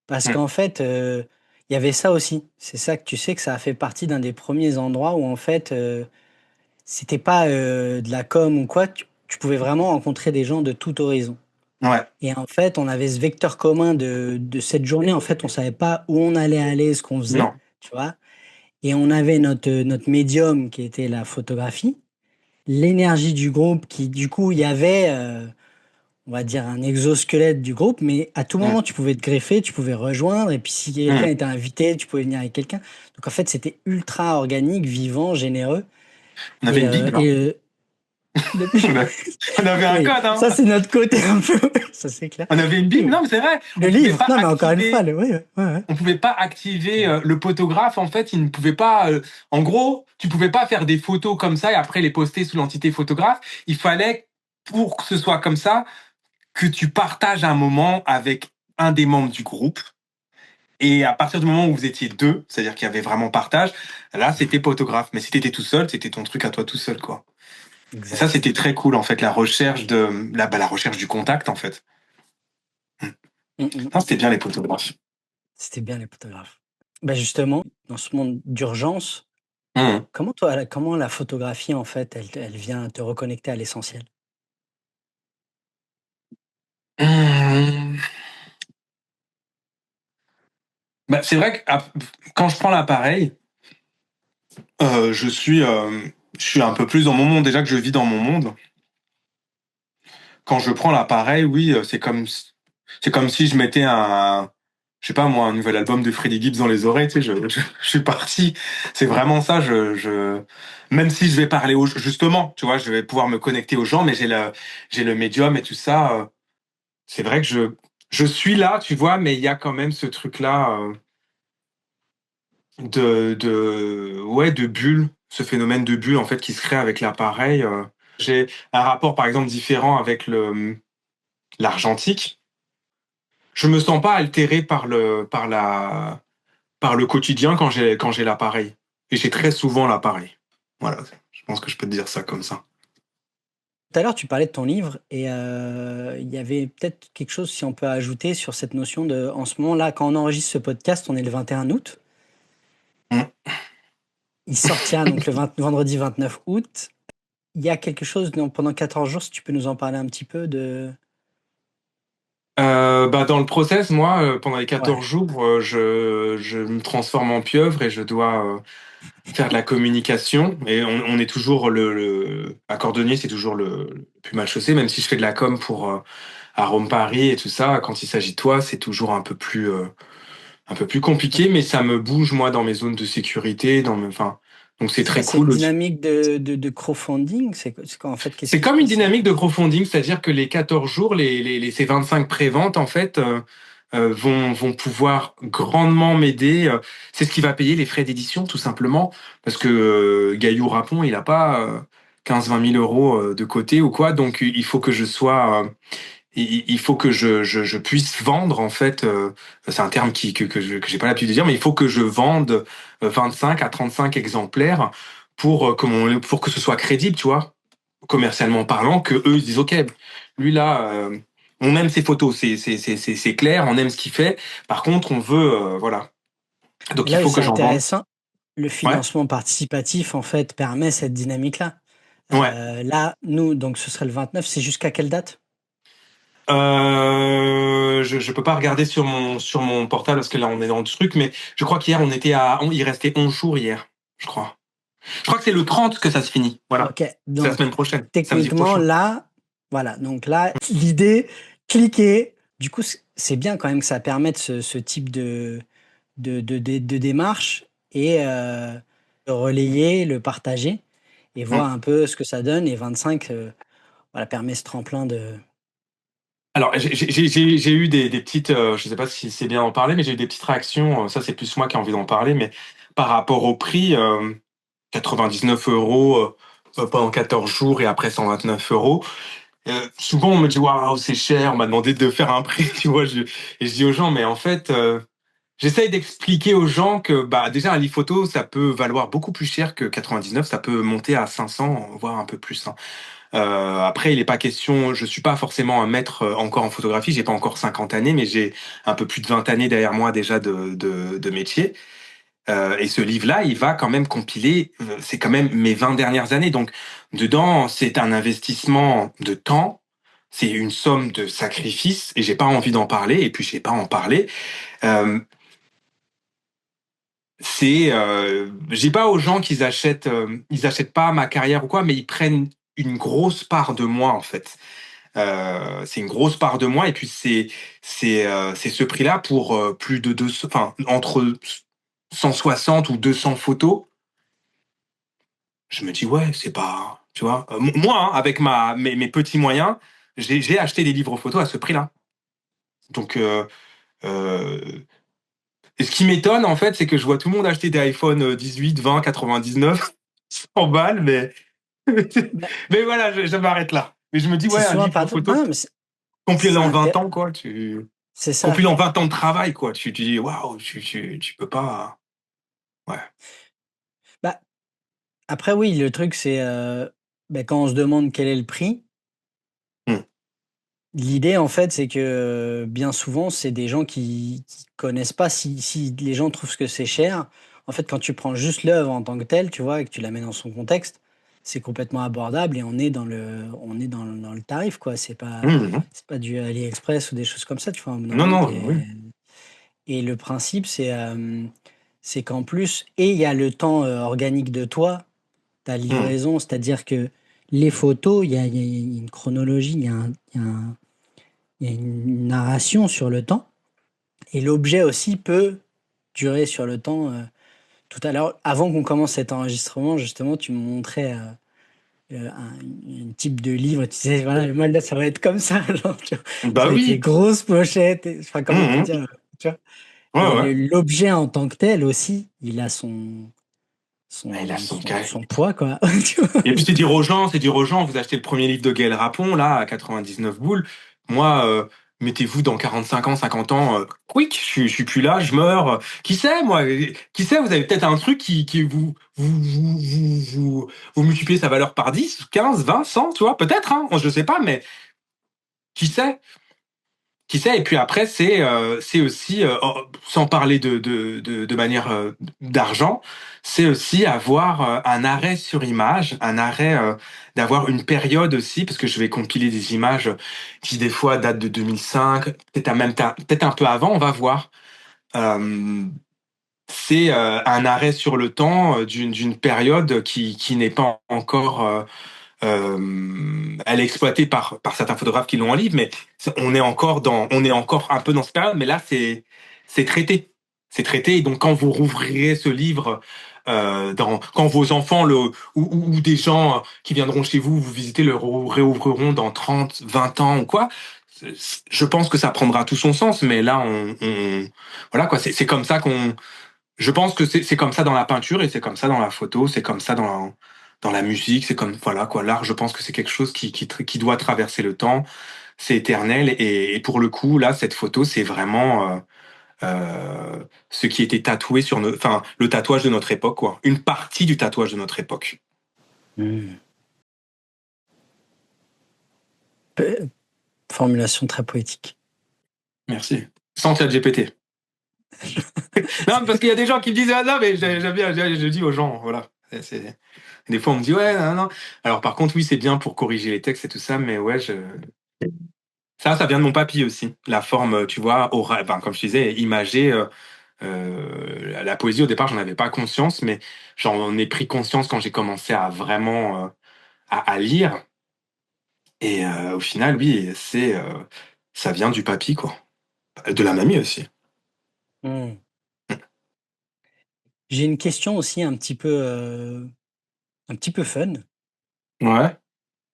[SPEAKER 1] Parce
[SPEAKER 2] Mm.
[SPEAKER 1] qu'en fait, il y avait ça aussi. C'est ça que tu sais que ça a fait partie d'un des premiers endroits où en fait, c'était pas de la com ou quoi. Tu pouvais vraiment rencontrer des gens de tout horizon.
[SPEAKER 2] Ouais,
[SPEAKER 1] Et en fait, on avait ce vecteur commun de cette journée. En fait, on savait pas où on allait aller, ce qu'on faisait,
[SPEAKER 2] non.
[SPEAKER 1] tu vois. Et on avait notre médium qui était la photographie, l'énergie du groupe qui, du coup, il y avait, on va dire, un exosquelette du groupe, mais à tout
[SPEAKER 2] Mm.
[SPEAKER 1] moment, tu pouvais te greffer, tu pouvais rejoindre, et puis si quelqu'un
[SPEAKER 2] Mm.
[SPEAKER 1] était invité, tu pouvais venir avec quelqu'un. Donc en fait, c'était ultra organique, vivant, généreux.
[SPEAKER 2] On avait une Bible, hein.
[SPEAKER 1] Depuis...
[SPEAKER 2] On avait un
[SPEAKER 1] Oui,
[SPEAKER 2] code, hein.
[SPEAKER 1] ça c'est notre côté un peu, ça c'est clair.
[SPEAKER 2] On avait une
[SPEAKER 1] Oui,
[SPEAKER 2] Bible.
[SPEAKER 1] mais
[SPEAKER 2] Non, mais c'est vrai.
[SPEAKER 1] le livre, non mais encore une fois, oui, ouais.
[SPEAKER 2] On pouvait pas activer le photographe. En fait, il ne pouvait pas. En gros, tu pouvais pas faire des photos comme ça et après les poster sous l'entité photographe. Il fallait, pour que ce soit comme ça, que tu partages un moment avec un des membres du groupe. Et à partir du moment où vous étiez deux, c'est-à-dire qu'il y avait vraiment partage, là, c'était photographe. Mais si t'étais tout seul, c'était ton truc à toi tout seul, quoi. Et ça,
[SPEAKER 1] Exact.
[SPEAKER 2] c'était très cool, en fait, la recherche la recherche du contact, en fait.
[SPEAKER 1] Mm, mm,
[SPEAKER 2] Non,
[SPEAKER 1] mm.
[SPEAKER 2] c'était bien les photographes.
[SPEAKER 1] C'était bien les photographes. Bah justement, dans ce monde d'urgence,
[SPEAKER 2] Mmh.
[SPEAKER 1] comment la photographie, en fait, elle vient te reconnecter à l'essentiel?
[SPEAKER 2] Mmh. Bah, c'est vrai que quand je prends l'appareil, je suis un peu plus dans mon monde. Déjà que je vis dans mon monde. Quand je prends l'appareil, oui, c'est comme si je mettais je sais pas moi, un nouvel album de Freddie Gibbs dans les oreilles. Tu sais, je suis parti. C'est vraiment ça. Même si je vais parler justement, tu vois, je vais pouvoir me connecter aux gens, mais j'ai le médium et tout ça. C'est vrai que je suis là, tu vois, mais il y a quand même ce truc-là. Ouais, de bulle, ce phénomène de bulle en fait qui se crée avec l'appareil. J'ai un rapport par exemple différent avec l'argentique. Je me sens pas altéré par le quotidien quand j'ai l'appareil. Et j'ai très souvent l'appareil. Voilà, je pense que je peux te dire ça comme ça.
[SPEAKER 1] Tout à l'heure, tu parlais de ton livre et il y avait peut-être quelque chose, si on peut ajouter sur cette notion de, en ce moment-là, quand on enregistre ce podcast, on est le 21 août.
[SPEAKER 2] Mm.
[SPEAKER 1] Il sortira donc vendredi 29 août. Il y a quelque chose pendant 14 jours, si tu peux nous en parler un petit peu de...
[SPEAKER 2] Bah dans le process, moi, pendant les 14
[SPEAKER 1] Ouais,
[SPEAKER 2] jours, je me transforme en pieuvre et je dois faire de la communication. Et on est toujours un cordonnier, c'est toujours le plus mal chaussé, même si je fais de la com pour Rome Paris et tout ça. Quand il s'agit de toi, c'est toujours un peu plus compliqué, mais ça me bouge moi dans mes zones de sécurité, enfin, donc c'est
[SPEAKER 1] c'est quoi?
[SPEAKER 2] très
[SPEAKER 1] C'est une
[SPEAKER 2] cool aussi.
[SPEAKER 1] dynamique de crowdfunding? C'est quoi en fait? Qu'est-ce
[SPEAKER 2] C'est
[SPEAKER 1] qui se
[SPEAKER 2] comme une
[SPEAKER 1] passe?
[SPEAKER 2] dynamique de crowdfunding, c'est-à-dire que les 14 jours, ces 25 préventes, en fait, vont pouvoir grandement m'aider. C'est ce qui va payer les frais d'édition, tout simplement, parce que Gaillou Rapon, il n'a pas 15-20 000 euros de côté ou quoi, donc il faut que je sois il faut que je puisse vendre en fait. C'est un terme que j'ai pas l'habitude de dire, mais il faut que je vende 25 à 35 exemplaires pour que ce soit crédible, tu vois, commercialement parlant, que eux ils disent ok, lui là, on aime ses photos, c'est clair, on aime ce qu'il fait. Par contre, on veut voilà.
[SPEAKER 1] Et
[SPEAKER 2] Donc il
[SPEAKER 1] là où
[SPEAKER 2] faut que
[SPEAKER 1] c'est
[SPEAKER 2] j'en vende.
[SPEAKER 1] intéressant, le
[SPEAKER 2] Ouais,
[SPEAKER 1] financement participatif en fait permet cette dynamique-là.
[SPEAKER 2] ouais.
[SPEAKER 1] Là, nous, donc ce serait le 29, c'est jusqu'à quelle date?
[SPEAKER 2] Je peux pas regarder sur mon portable parce que là on est dans le truc, mais je crois qu'hier il restait 11 jours hier, je crois. Je crois que c'est le 30 que ça se finit. Voilà.
[SPEAKER 1] Ok,
[SPEAKER 2] C'est la
[SPEAKER 1] donc
[SPEAKER 2] semaine prochaine, samedi
[SPEAKER 1] techniquement
[SPEAKER 2] prochain.
[SPEAKER 1] là, voilà, donc là, l'idée, cliquer, du coup, c'est bien quand même que ça permette ce type de démarche et le relayer, le partager et
[SPEAKER 2] Mm.
[SPEAKER 1] voir un peu ce que ça donne. Et 25, voilà, permet ce tremplin de.
[SPEAKER 2] Alors, j'ai eu des petites, je sais pas si c'est bien d'en parler, mais j'ai eu des petites réactions. Ça, c'est plus moi qui ai envie d'en parler, mais par rapport au prix, 99 € pendant 14 jours et après 129 €. Souvent, on me dit, waouh, c'est cher. On m'a demandé de faire un prix, tu vois. Et je dis aux gens, mais en fait, j'essaye d'expliquer aux gens que, bah, déjà, un livre photo, ça peut valoir beaucoup plus cher que 99. Ça peut monter à 500, voire un peu plus, hein. Après, il n'est pas question, je suis pas forcément un maître encore en photographie, j'ai pas encore 50 années, mais j'ai un peu plus de 20 années derrière moi déjà de métier. Et ce livre-là, il va quand même compiler, c'est quand même mes 20 dernières années. Donc, dedans, c'est un investissement de temps, c'est une somme de sacrifices, et j'ai pas envie d'en parler, et puis je sais pas en parler. Euh, je dis pas aux gens ils achètent pas ma carrière ou quoi, mais ils prennent une grosse part de moi en fait. C'est une grosse part de moi et puis c'est ce prix-là pour plus de 200, enfin entre 160 ou 200 photos. Je me dis ouais, c'est pas, tu vois, moi hein, avec mes petits moyens, j'ai acheté des livres photos à ce prix-là. Donc euh, et ce qui m'étonne en fait, c'est que je vois tout le monde acheter des iPhone 18, 20, 99, 100 balles, mais
[SPEAKER 1] Bah,
[SPEAKER 2] mais voilà, je m'arrête là. Mais je me dis
[SPEAKER 1] c'est
[SPEAKER 2] ouais, un
[SPEAKER 1] souvent
[SPEAKER 2] livre
[SPEAKER 1] pas.
[SPEAKER 2] photo
[SPEAKER 1] Non, mais
[SPEAKER 2] compilé
[SPEAKER 1] c'est
[SPEAKER 2] en 20
[SPEAKER 1] inté-
[SPEAKER 2] ans quoi,
[SPEAKER 1] c'est ça.
[SPEAKER 2] compilé en 20 ans de travail, quoi. Tu dis, waouh, tu peux pas. Ouais.
[SPEAKER 1] Bah, après, oui, le truc, c'est bah, quand on se demande quel est le prix,
[SPEAKER 2] Hmm.
[SPEAKER 1] l'idée, en fait, c'est que bien souvent, c'est des gens qui connaissent pas. Si les gens trouvent que c'est cher, en fait, quand tu prends juste l'œuvre en tant que telle, tu vois, et que tu la mets dans son contexte, c'est complètement abordable et on est dans le tarif, quoi.
[SPEAKER 2] Mhm.
[SPEAKER 1] C'est pas du AliExpress ou des choses comme ça, tu vois. Au bout d'un
[SPEAKER 2] Non,
[SPEAKER 1] moment,
[SPEAKER 2] non, oui.
[SPEAKER 1] et le principe, c'est qu'en plus, et il y a le temps organique de toi, ta
[SPEAKER 2] Hmm.
[SPEAKER 1] livraison, c'est-à-dire que les photos, il y a une chronologie, il y a une narration sur le temps, et l'objet aussi peut durer sur le temps. Tout à l'heure, avant qu'on commence cet enregistrement, justement, tu me montrais un type de livre, tu disais, voilà, moi là, ça va être comme ça, genre, tu vois,
[SPEAKER 2] Bah
[SPEAKER 1] avec les
[SPEAKER 2] oui.
[SPEAKER 1] grosses pochettes, enfin, comment te
[SPEAKER 2] Mhm.
[SPEAKER 1] dire, tu vois.
[SPEAKER 2] Ouais,
[SPEAKER 1] Et
[SPEAKER 2] ouais.
[SPEAKER 1] l'objet en tant que tel aussi, il a
[SPEAKER 2] Ah, il a son cas.
[SPEAKER 1] son poids, quoi. Tu vois.
[SPEAKER 2] Et puis c'est dire aux gens, vous achetez le premier livre de Gaël Rapon, là, à 99 boules. Moi, mettez-vous dans 45 ans, 50 ans, quick, je suis plus là, je meurs. Qui sait, moi? Qui sait, vous avez peut-être un truc qui vous multipliez sa valeur par 10, 15, 20, 100, tu vois, peut-être, hein, je sais pas, mais qui sait? Qui sait? Et puis après, c'est aussi, sans parler de manière d'argent, c'est aussi avoir un arrêt sur image, un arrêt d'avoir une période aussi, parce que je vais compiler des images qui des fois datent de 2005, peut-être un peu avant, on va voir. Euh, c'est un arrêt sur le temps d'une période qui n'est pas encore elle est exploitée par certains photographes qui l'ont en livre, mais on est encore un peu dans cette période, mais là, c'est traité. C'est traité, et donc quand vous rouvrirez ce livre, quand vos enfants ou des gens qui viendront chez vous, vous visiter, le réouvriront dans 30, 20 ans ou quoi, je pense que ça prendra tout son sens, mais là, voilà quoi, c'est comme ça je pense que c'est comme ça dans la peinture et c'est comme ça dans la photo, c'est comme ça dans la musique, c'est comme, voilà quoi, l'art, je pense que c'est quelque chose qui doit traverser le temps, c'est éternel et pour le coup, là, cette photo, c'est vraiment ce qui était tatoué enfin, le tatouage de notre époque, quoi. Une partie du tatouage de notre époque.
[SPEAKER 1] Hmm. Formulation très poétique.
[SPEAKER 2] Merci. Sans ChatGPT. Non, parce qu'il y a des gens qui me disent, ah non, mais j'aime bien, je dis aux gens, voilà. Des fois, on me dit, ouais, non, non. Alors, par contre, oui, c'est bien pour corriger les textes et tout ça, mais ouais, ça vient de mon papy aussi. La forme, tu vois, orale, enfin, comme je disais, imagée. La poésie, au départ, j'en avais pas conscience, mais j'en ai pris conscience quand j'ai commencé à vraiment à lire. Et au final, oui, ça vient du papy, quoi. De la mamie aussi.
[SPEAKER 1] Hmm. J'ai une question aussi un petit peu fun.
[SPEAKER 2] Ouais.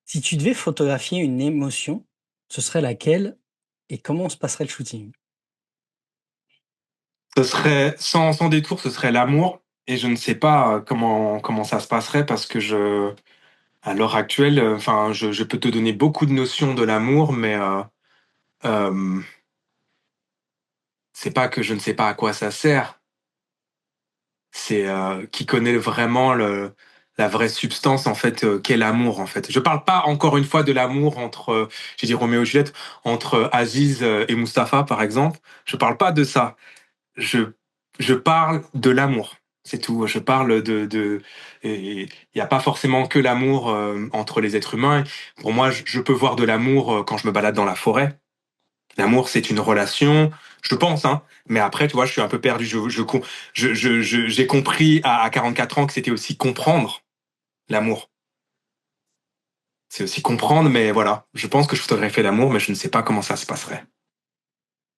[SPEAKER 1] Si tu devais photographier une émotion, ce serait laquelle et comment se passerait le shooting?
[SPEAKER 2] Ce serait, sans détour, ce serait l'amour. Et je ne sais pas comment ça se passerait parce que à l'heure actuelle, enfin, je peux te donner beaucoup de notions de l'amour, mais euh, c'est pas que je ne sais pas à quoi ça sert. C'est qui connaît vraiment la vraie substance en fait qu'est l'amour en fait. Je parle pas encore une fois de l'amour entre j'ai dit Roméo et Juliette entre Aziz et Mustapha par exemple. Je parle pas de ça. Je je parle de l'amour. C'est tout. Je parle de il y a pas forcément que l'amour entre les êtres humains. Pour moi, je peux voir de l'amour quand je me balade dans la forêt. L'amour, c'est une relation, je pense, hein. Mais après, tu vois, je suis un peu perdu. J'ai compris à 44 ans que c'était aussi comprendre l'amour. C'est aussi comprendre, mais voilà. Je pense que je photographiais l'amour, mais je ne sais pas comment ça se passerait.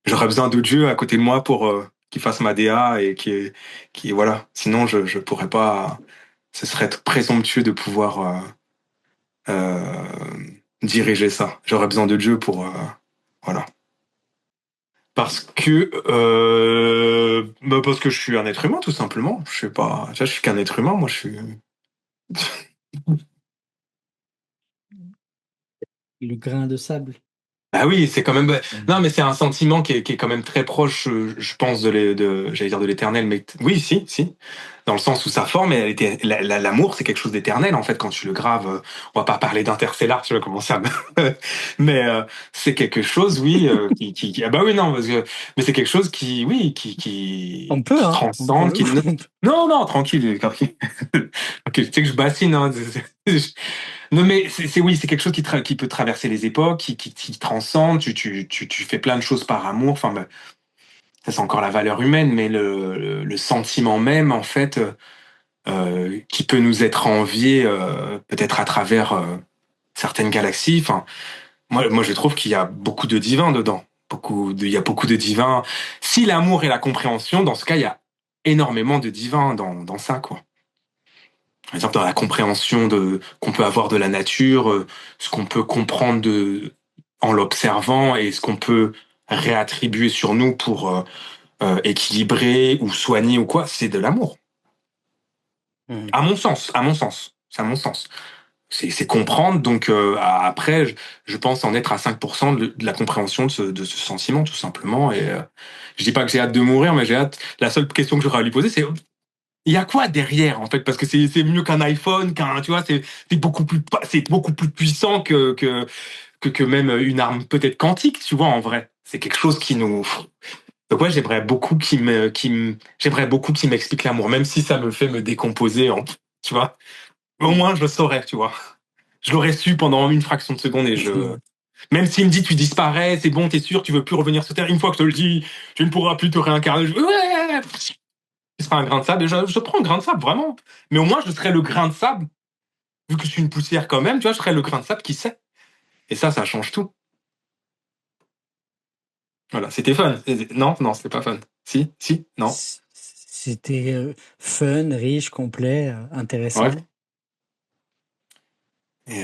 [SPEAKER 2] J'aurais besoin de Dieu à côté de moi pour qu'il fasse ma DA et voilà. Sinon, je pourrais pas. Ce serait présomptueux de pouvoir diriger ça. J'aurais besoin de Dieu pour voilà. Parce que je suis un être humain, tout simplement. Je sais pas. Tu vois, je suis qu'un être humain, moi, je suis.
[SPEAKER 1] Le grain de sable.
[SPEAKER 2] Bah oui, c'est quand même. Non, mais c'est un sentiment qui est quand même très proche, je pense, j'allais dire de l'éternel, mais oui, si, si. Dans le sens où sa forme, l'amour, c'est quelque chose d'éternel, en fait, quand tu le graves. On va pas parler d'interstellar, tu vas commencer à mais c'est quelque chose, oui, ah bah oui, non, mais c'est quelque chose qui, oui,
[SPEAKER 1] On peut,
[SPEAKER 2] qui
[SPEAKER 1] hein? On
[SPEAKER 2] transcende,
[SPEAKER 1] peut.
[SPEAKER 2] qui. Non, non, tranquille, tranquille. Ok, tu sais que je bassine, hein. Non, mais oui, c'est quelque chose qui peut traverser les époques, qui transcende. Tu fais plein de choses par amour. Enfin, bah, ça, c'est encore la valeur humaine, mais le sentiment même, en fait, qui peut nous être envié, peut-être à travers certaines galaxies. Enfin, moi, je trouve qu'il y a beaucoup de divin dedans. Il y a beaucoup de divin. Si l'amour et la compréhension, dans ce cas, il y a énormément de divin dans ça, quoi. Par exemple, dans la compréhension qu'on peut avoir de la nature, ce qu'on peut comprendre en l'observant et ce qu'on peut réattribuer sur nous pour équilibrer ou soigner ou quoi, c'est de l'amour.
[SPEAKER 1] Hmm.
[SPEAKER 2] À mon sens, à mon sens. C'est à mon sens. C'est comprendre, donc après, je pense en être à 5% de la compréhension de ce sentiment, tout simplement. Et je dis pas que j'ai hâte de mourir, mais j'ai hâte. La seule question que j'aurais à lui poser, c'est il y a quoi derrière en fait parce que c'est mieux qu'un iPhone tu vois c'est beaucoup plus puissant que même une arme peut-être quantique tu vois en vrai c'est quelque chose qui nous donc ouais j'aimerais beaucoup j'aimerais beaucoup qu'il m'explique l'amour même si ça me fait me décomposer en tu vois au moins je le saurais tu vois je l'aurais su pendant une fraction de seconde et je même s'il me dit tu disparais c'est bon t'es sûr tu veux plus revenir sur Terre une fois que je te le dis tu ne pourras plus te réincarner ouais ce sera un grain de sable. Et je prends un grain de sable, vraiment. Mais au moins, je serais le grain de sable, vu que je suis une poussière quand même, tu vois, je serais le grain de sable qui sait. Et ça change tout. Voilà, c'était fun. Non, non, c'était pas fun. Si, si, non.
[SPEAKER 1] C'était fun, riche, complet,
[SPEAKER 2] Ouais.
[SPEAKER 1] intéressant.
[SPEAKER 2] Et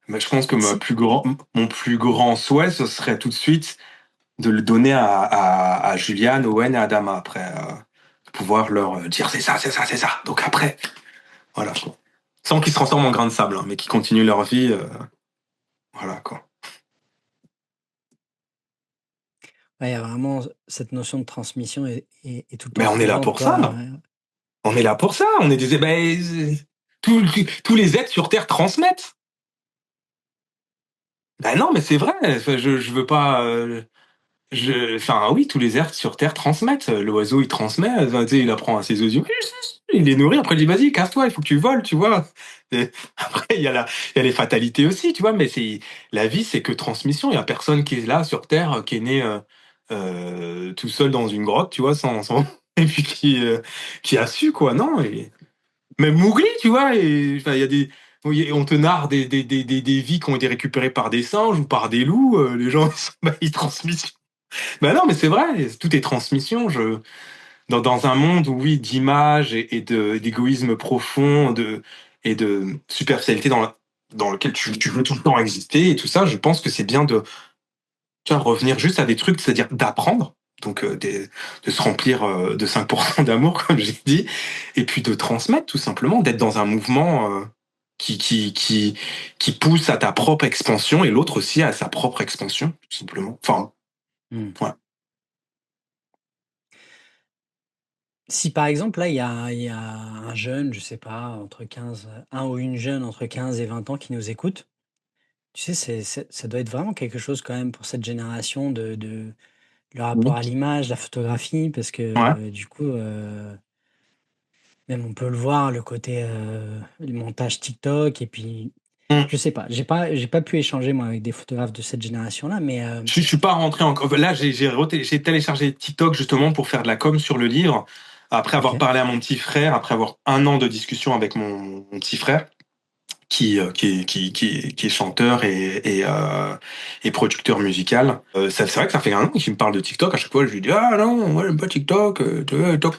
[SPEAKER 2] mais je pense que
[SPEAKER 1] Si,
[SPEAKER 2] mon plus grand souhait, ce serait tout de suite de le donner à Juliane, Owen et Adama après. Pouvoir leur dire c'est ça, c'est ça, c'est ça. Donc après, voilà. Sans qu'ils se transforment en grain de sable, hein, mais qu'ils continuent leur vie. Voilà, quoi.
[SPEAKER 1] ouais, il y a vraiment cette notion de transmission est tout le temps
[SPEAKER 2] Mais on est là
[SPEAKER 1] présente,
[SPEAKER 2] pour
[SPEAKER 1] quoi.
[SPEAKER 2] ça. On est là pour ça. On est des. Ben, tous les êtres sur Terre transmettent. Ben non, mais c'est vrai. Enfin, je veux pas. Enfin, oui, tous les êtres sur Terre transmettent. L'oiseau, il transmet. Enfin, tu sais, il apprend à ses oiseaux. Il les nourrit. Après, il dit, vas-y, casse-toi, il faut que tu voles, tu vois. Et après, il y a les fatalités aussi, tu vois. Mais la vie, c'est que transmission. Il y a personne qui est là sur Terre, qui est né tout seul dans une grotte, tu vois, et puis qui a su, quoi. Non. Même Mowgli, tu vois, enfin, il y a oui, on te narre des vies qui ont été récupérées par des singes ou par des loups, les gens, ils transmettent. Ben non, mais c'est vrai, tout est transmission. Dans un monde, oui, d'images d'égoïsme profond, et de superficialité dans lequel tu veux tout le temps exister et tout ça, je pense que c'est bien de, tu vois, revenir juste à des trucs, c'est-à-dire d'apprendre. Donc, de se remplir de 5% d'amour, comme j'ai dit, et puis de transmettre tout simplement, d'être dans un mouvement qui, qui, qui, qui pousse à ta propre expansion et l'autre aussi à sa propre expansion, tout simplement. Enfin,
[SPEAKER 1] Hmm.
[SPEAKER 2] voilà.
[SPEAKER 1] Si par exemple, là, il y a un jeune, je sais pas, un ou une jeune entre 15 et 20 ans qui nous écoute, tu sais, ça doit être vraiment quelque chose quand même pour cette génération de le rapport
[SPEAKER 2] Mhm.
[SPEAKER 1] à l'image, la photographie, parce que
[SPEAKER 2] Ouais.
[SPEAKER 1] du coup, même on peut le voir, le côté le montage TikTok, et puis
[SPEAKER 2] Mm.
[SPEAKER 1] je sais pas, j'ai pas pu échanger moi avec des photographes de cette génération-là, mais
[SPEAKER 2] Je suis pas rentré encore. Là, j'ai téléchargé TikTok justement pour faire de la com sur le livre. Après avoir
[SPEAKER 1] ok.
[SPEAKER 2] parlé à mon petit frère, après avoir un an de discussion avec mon petit frère, qui est chanteur et producteur musical. C'est vrai que ça fait un an qu'il me parle de TikTok. À chaque fois, je lui dis ah non, moi j'aime pas TikTok, toc toc,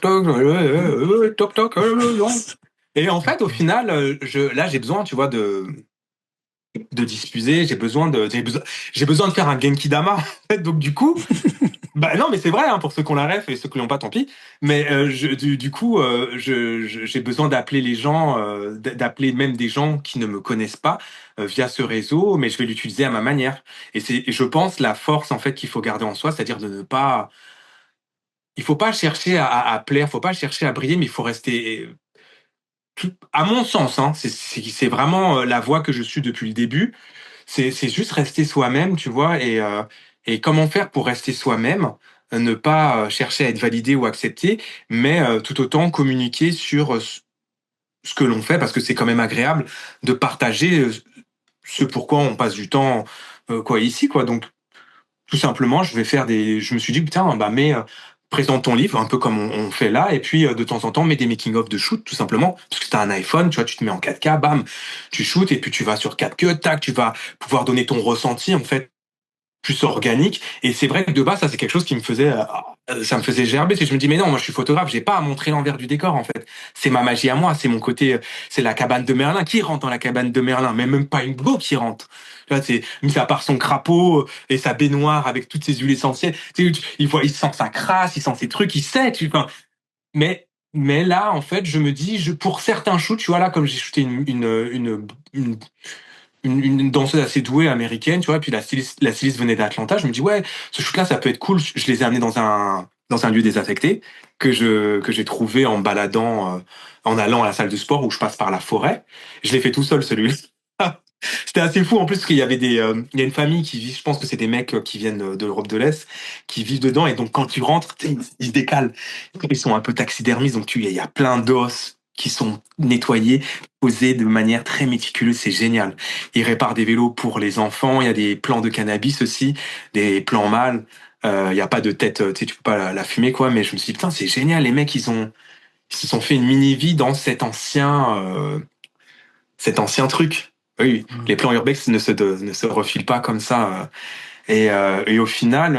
[SPEAKER 2] toc toc. Non. Et en fait, au final, là, j'ai besoin, tu vois, de diffuser. J'ai besoin de faire un Genki Dama. En fait. Donc du coup, bah non, mais c'est vrai, hein, pour ceux qui ont la ref et ceux qui l'ont pas, tant pis. Mais du coup, j'ai besoin d'appeler les gens, d'appeler même des gens qui ne me connaissent pas via ce réseau, mais je vais l'utiliser à ma manière. Et je pense, la force en fait qu'il faut garder en soi, c'est-à-dire de ne pas, il faut pas chercher à plaire, faut pas chercher à briller, mais il faut rester, à mon sens, hein, c'est vraiment la voie que je suis depuis le début. C'est juste rester soi-même, tu vois, et comment faire pour rester soi-même, ne pas chercher à être validé ou accepté, mais tout autant communiquer sur ce que l'on fait, parce que c'est quand même agréable de partager ce pourquoi on passe du temps quoi ici, quoi. Donc tout simplement, je me suis dit putain, bah présente ton livre un peu comme on fait là, et puis de temps en temps mets des making of de shoot tout simplement, parce que t'as un iPhone, tu vois, tu te mets en 4K, bam, tu shootes et puis tu vas sur CapCut, tac, tu vas pouvoir donner ton ressenti en fait plus organique. Et c'est vrai que de base, ça c'est quelque chose qui me faisait, ça me faisait gerber. Je me dis mais non, moi je suis photographe, j'ai pas à montrer l'envers du décor en fait. C'est ma magie à moi, c'est mon côté, c'est la cabane de Merlin. Qui rentre dans la cabane de Merlin? Mais même pas une go qui rentre. Tu vois, c'est mis à part son crapaud et sa baignoire avec toutes ses huiles essentielles. Il sent sa crasse, il sent ses trucs, il sait. Enfin, mais là, en fait, je me dis, pour certains shoots, tu vois, là, comme j'ai shooté une, une danseuse assez douée américaine, tu vois, et puis la styliste venait d'Atlanta, je me dis, ouais, ce shoot-là, ça peut être cool. Je les ai amenés dans un lieu désaffecté que j'ai trouvé en baladant, en allant à la salle de sport où je passe par la forêt. Je l'ai fait tout seul, celui-là. C'était assez fou en plus parce qu'il y avait il y a une famille qui vit, je pense que c'est des mecs qui viennent de l'Europe de l'Est, qui vivent dedans et donc quand tu rentres, ils se décalent. Ils sont un peu taxidermistes, donc il y a plein d'os qui sont nettoyés, posés de manière très méticuleuse, c'est génial. Ils réparent des vélos pour les enfants, il y a des plants de cannabis aussi, des plants mâles. Il n'y a pas de tête, tu sais, tu peux pas la fumer quoi, mais je me suis dit putain c'est génial, les mecs ils se sont fait une mini vie dans cet ancien truc. Oui,
[SPEAKER 1] Hmm.
[SPEAKER 2] les plans urbex ne se refilent pas comme ça. Et au final,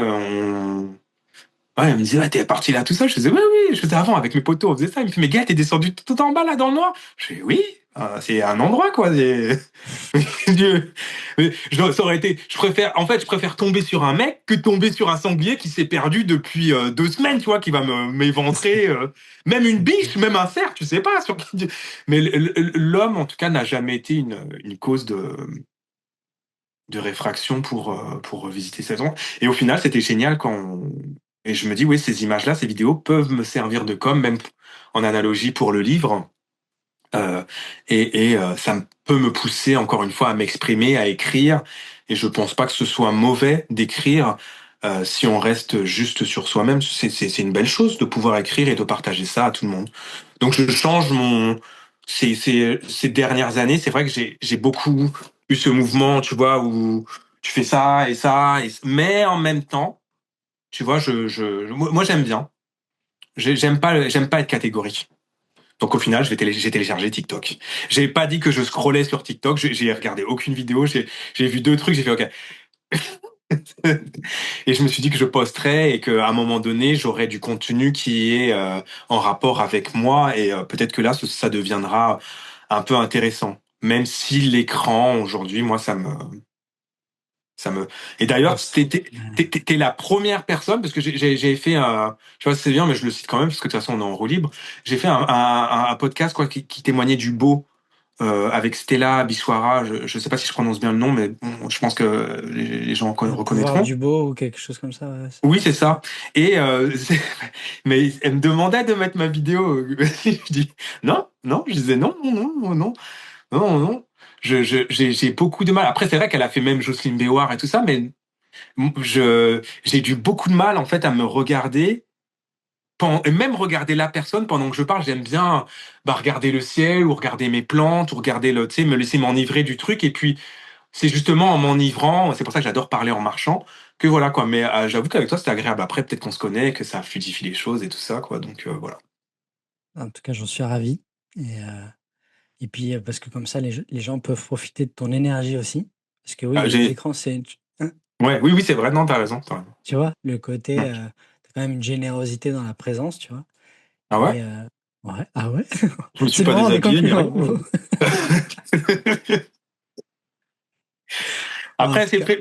[SPEAKER 2] ouais, il me disait, ouais, t'es parti là tout seul. Je faisais, oui, oui, je faisais avant avec mes potos, on faisait ça. Il me fait, mais gars, t'es descendu tout en bas là dans le noir. Je fais, oui, c'est un endroit quoi. Dieu. Ça aurait été, je préfère tomber sur un mec que tomber sur un sanglier qui s'est perdu depuis 2 semaines, tu vois, qui va m'éventrer, même une biche, même un cerf, tu sais pas. Mais l'homme, en tout cas, n'a jamais été une cause de réfraction pour revisiter cette endroit. Et au final, c'était génial et je me dis, oui, ces images-là, ces vidéos peuvent me servir de com, même en analogie pour le livre. Ça peut me pousser encore une fois à m'exprimer, à écrire. Et je pense pas que ce soit mauvais d'écrire si on reste juste sur soi-même. C'est une belle chose de pouvoir écrire et de partager ça à tout le monde. Donc je change ces dernières années, c'est vrai que j'ai beaucoup eu ce mouvement, tu vois, où tu fais ça et ça, mais en même temps, tu vois, moi j'aime bien. J'aime pas être catégorique. Donc au final, j'ai téléchargé TikTok. J'ai pas dit que je scrollais sur TikTok, j'ai regardé aucune vidéo, j'ai vu 2 trucs, j'ai fait OK. Et je me suis dit que je posterais et qu'à un moment donné, j'aurais du contenu qui est en rapport avec moi et peut-être que là, ça deviendra un peu intéressant. Même si l'écran, aujourd'hui, moi, ça me... Et
[SPEAKER 1] Ah,
[SPEAKER 2] d'ailleurs, t'es la première personne, parce que j'ai fait un... Tu vois, c'est bien, mais je le cite quand même, parce que de toute façon, on est en roue libre. J'ai fait un podcast quoi, qui témoignait du beau avec Stella Biswara. Je ne sais pas si je prononce bien le nom, mais bon, je pense que les gens
[SPEAKER 1] le pouvoir
[SPEAKER 2] reconnaîtront.
[SPEAKER 1] du beau ou quelque chose comme ça. Ouais,
[SPEAKER 2] Oui, c'est ça. Et mais elle me demandait de mettre ma vidéo. Je dis non, non. Je disais non, non, non, non, non, non, non. J'ai beaucoup de mal. Après, c'est vrai qu'elle a fait même Jocelyne Béoire et tout ça, mais j'ai du beaucoup de mal en fait à me regarder. Et même regarder la personne pendant que je parle, j'aime bien regarder le ciel ou regarder mes plantes ou regarder tu sais, me laisser m'enivrer du truc. Et puis, c'est justement en m'enivrant, c'est pour ça que j'adore parler en marchant, que voilà quoi. Mais j'avoue qu'avec toi, c'était agréable. Après, peut-être qu'on se connaît, que ça fluidifie les choses et tout ça, quoi. Donc voilà.
[SPEAKER 1] en tout cas, j'en suis ravi. Et puis, parce que comme ça, les gens peuvent profiter de ton énergie aussi. Parce que oui, les
[SPEAKER 2] J'ai...
[SPEAKER 1] écrans, c'est, hein,
[SPEAKER 2] Ouais, oui, oui, c'est vrai. Non, t'as raison, t'as raison.
[SPEAKER 1] tu vois, le côté,
[SPEAKER 2] Mm.
[SPEAKER 1] t'as quand même une générosité dans la présence, tu vois.
[SPEAKER 2] Ah ouais?
[SPEAKER 1] Ouais, ah ouais,
[SPEAKER 2] Je me suis
[SPEAKER 1] c'est
[SPEAKER 2] pas
[SPEAKER 1] vraiment des
[SPEAKER 2] déshabillé ni
[SPEAKER 1] compliments.
[SPEAKER 2] rien.
[SPEAKER 1] Bon, en
[SPEAKER 2] Après,
[SPEAKER 1] tout cas,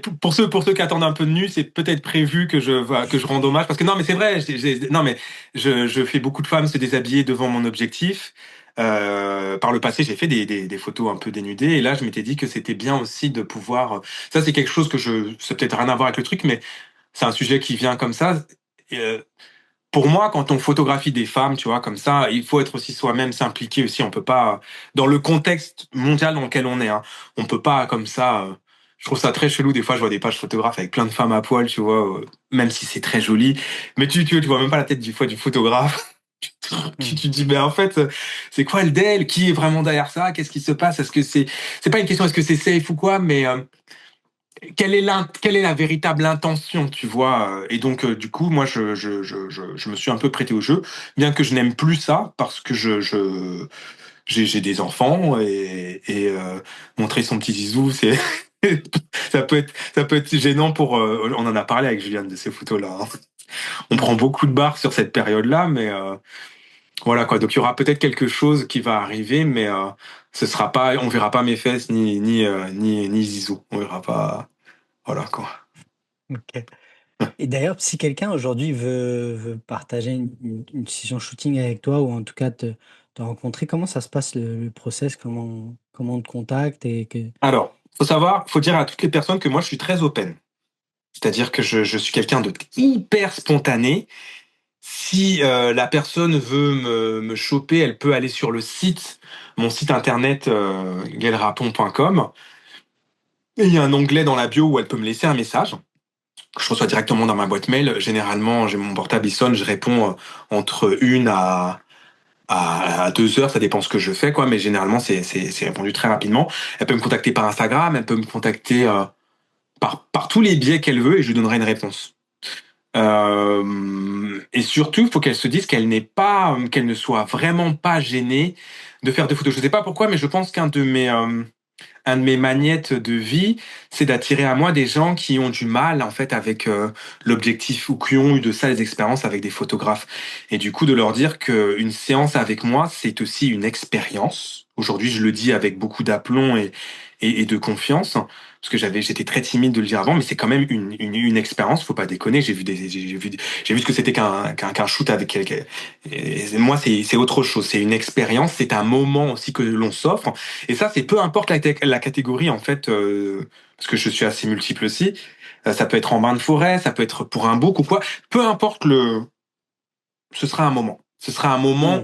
[SPEAKER 2] pour ceux qui attendent un peu de nu, c'est peut-être prévu que que je rende hommage parce que non, mais c'est vrai. Non, mais je fais beaucoup de femmes se déshabiller devant mon objectif. Par le passé, j'ai fait des photos un peu dénudées et là, je m'étais dit que c'était bien aussi de pouvoir. Ça, c'est quelque chose que c'est peut-être rien à voir avec le truc, mais c'est un sujet qui vient comme ça. Et, pour moi, quand on photographie des femmes, tu vois, comme ça, il faut être aussi soi-même, s'impliquer aussi. On peut pas, dans le contexte mondial dans lequel on est, hein, on peut pas comme ça. Je trouve ça très chelou. Des fois, je vois des pages photographes avec plein de femmes à poil, tu vois, même si c'est très joli. Mais tu vois même pas la tête du photographe. Tu
[SPEAKER 1] hmm.
[SPEAKER 2] te dis, mais en fait, c'est quoi le DEL? Qui est vraiment derrière ça? Qu'est-ce qui se passe? Est-ce que c'est pas une question, est-ce que c'est safe ou quoi? Mais quelle est la véritable intention, tu vois? Et donc, du coup, moi, je me suis un peu prêté au jeu, bien que je n'aime plus ça, parce que j'ai des enfants et montrer son petit zizou, c'est ça peut être gênant pour. On en a parlé avec Juliane de ces photos-là, hein. On prend
[SPEAKER 1] Hmm.
[SPEAKER 2] beaucoup de barres sur cette période-là, mais voilà quoi. Donc, il y aura peut-être quelque chose qui va arriver, mais ce sera pas, on verra pas mes fesses ni zizou. On verra pas. Voilà quoi.
[SPEAKER 1] Ok. Et d'ailleurs, si quelqu'un aujourd'hui veut partager une session shooting avec toi ou en tout cas te rencontrer, comment ça se passe le process? Comment on te contacte et que...
[SPEAKER 2] Alors, faut dire à toutes les personnes que moi, je suis très open. C'est-à-dire que je suis quelqu'un de hyper spontané. Si la personne veut me choper, elle peut aller sur le site, mon site internet gaelrapon.com. Et il y a un onglet dans la bio où elle peut me laisser un message. Je reçois directement dans ma boîte mail. Généralement, j'ai mon portable, il sonne, je réponds entre 2 heures, ça dépend ce que je fais, quoi. Mais généralement, c'est répondu très rapidement. Elle peut me contacter par Instagram, elle peut me contacter par tous les biais qu'elle veut et je lui donnerai une réponse. Et surtout, il faut qu'elle se dise qu'elle ne soit vraiment pas gênée de faire des photos. Je ne sais pas pourquoi, mais je pense un de mes magnettes de vie, c'est d'attirer à moi des gens qui ont du mal en fait avec l'objectif ou qui ont eu de sales expériences avec des photographes. Et du coup, de leur dire qu'une séance avec moi, c'est aussi une expérience. Aujourd'hui, je le dis avec beaucoup d'aplomb et de confiance, parce que j'étais très timide de le dire avant, mais c'est quand même une expérience. Faut pas déconner. J'ai vu ce que c'était qu'un shoot avec quelqu'un. Et moi, c'est autre chose. C'est une expérience. C'est un moment aussi que l'on s'offre. Et ça, c'est peu importe la catégorie, en fait, parce que je suis assez multiple aussi. Ça peut être en bain de forêt, ça peut être pour un book ou quoi. Peu importe ce sera un moment. Ce sera un moment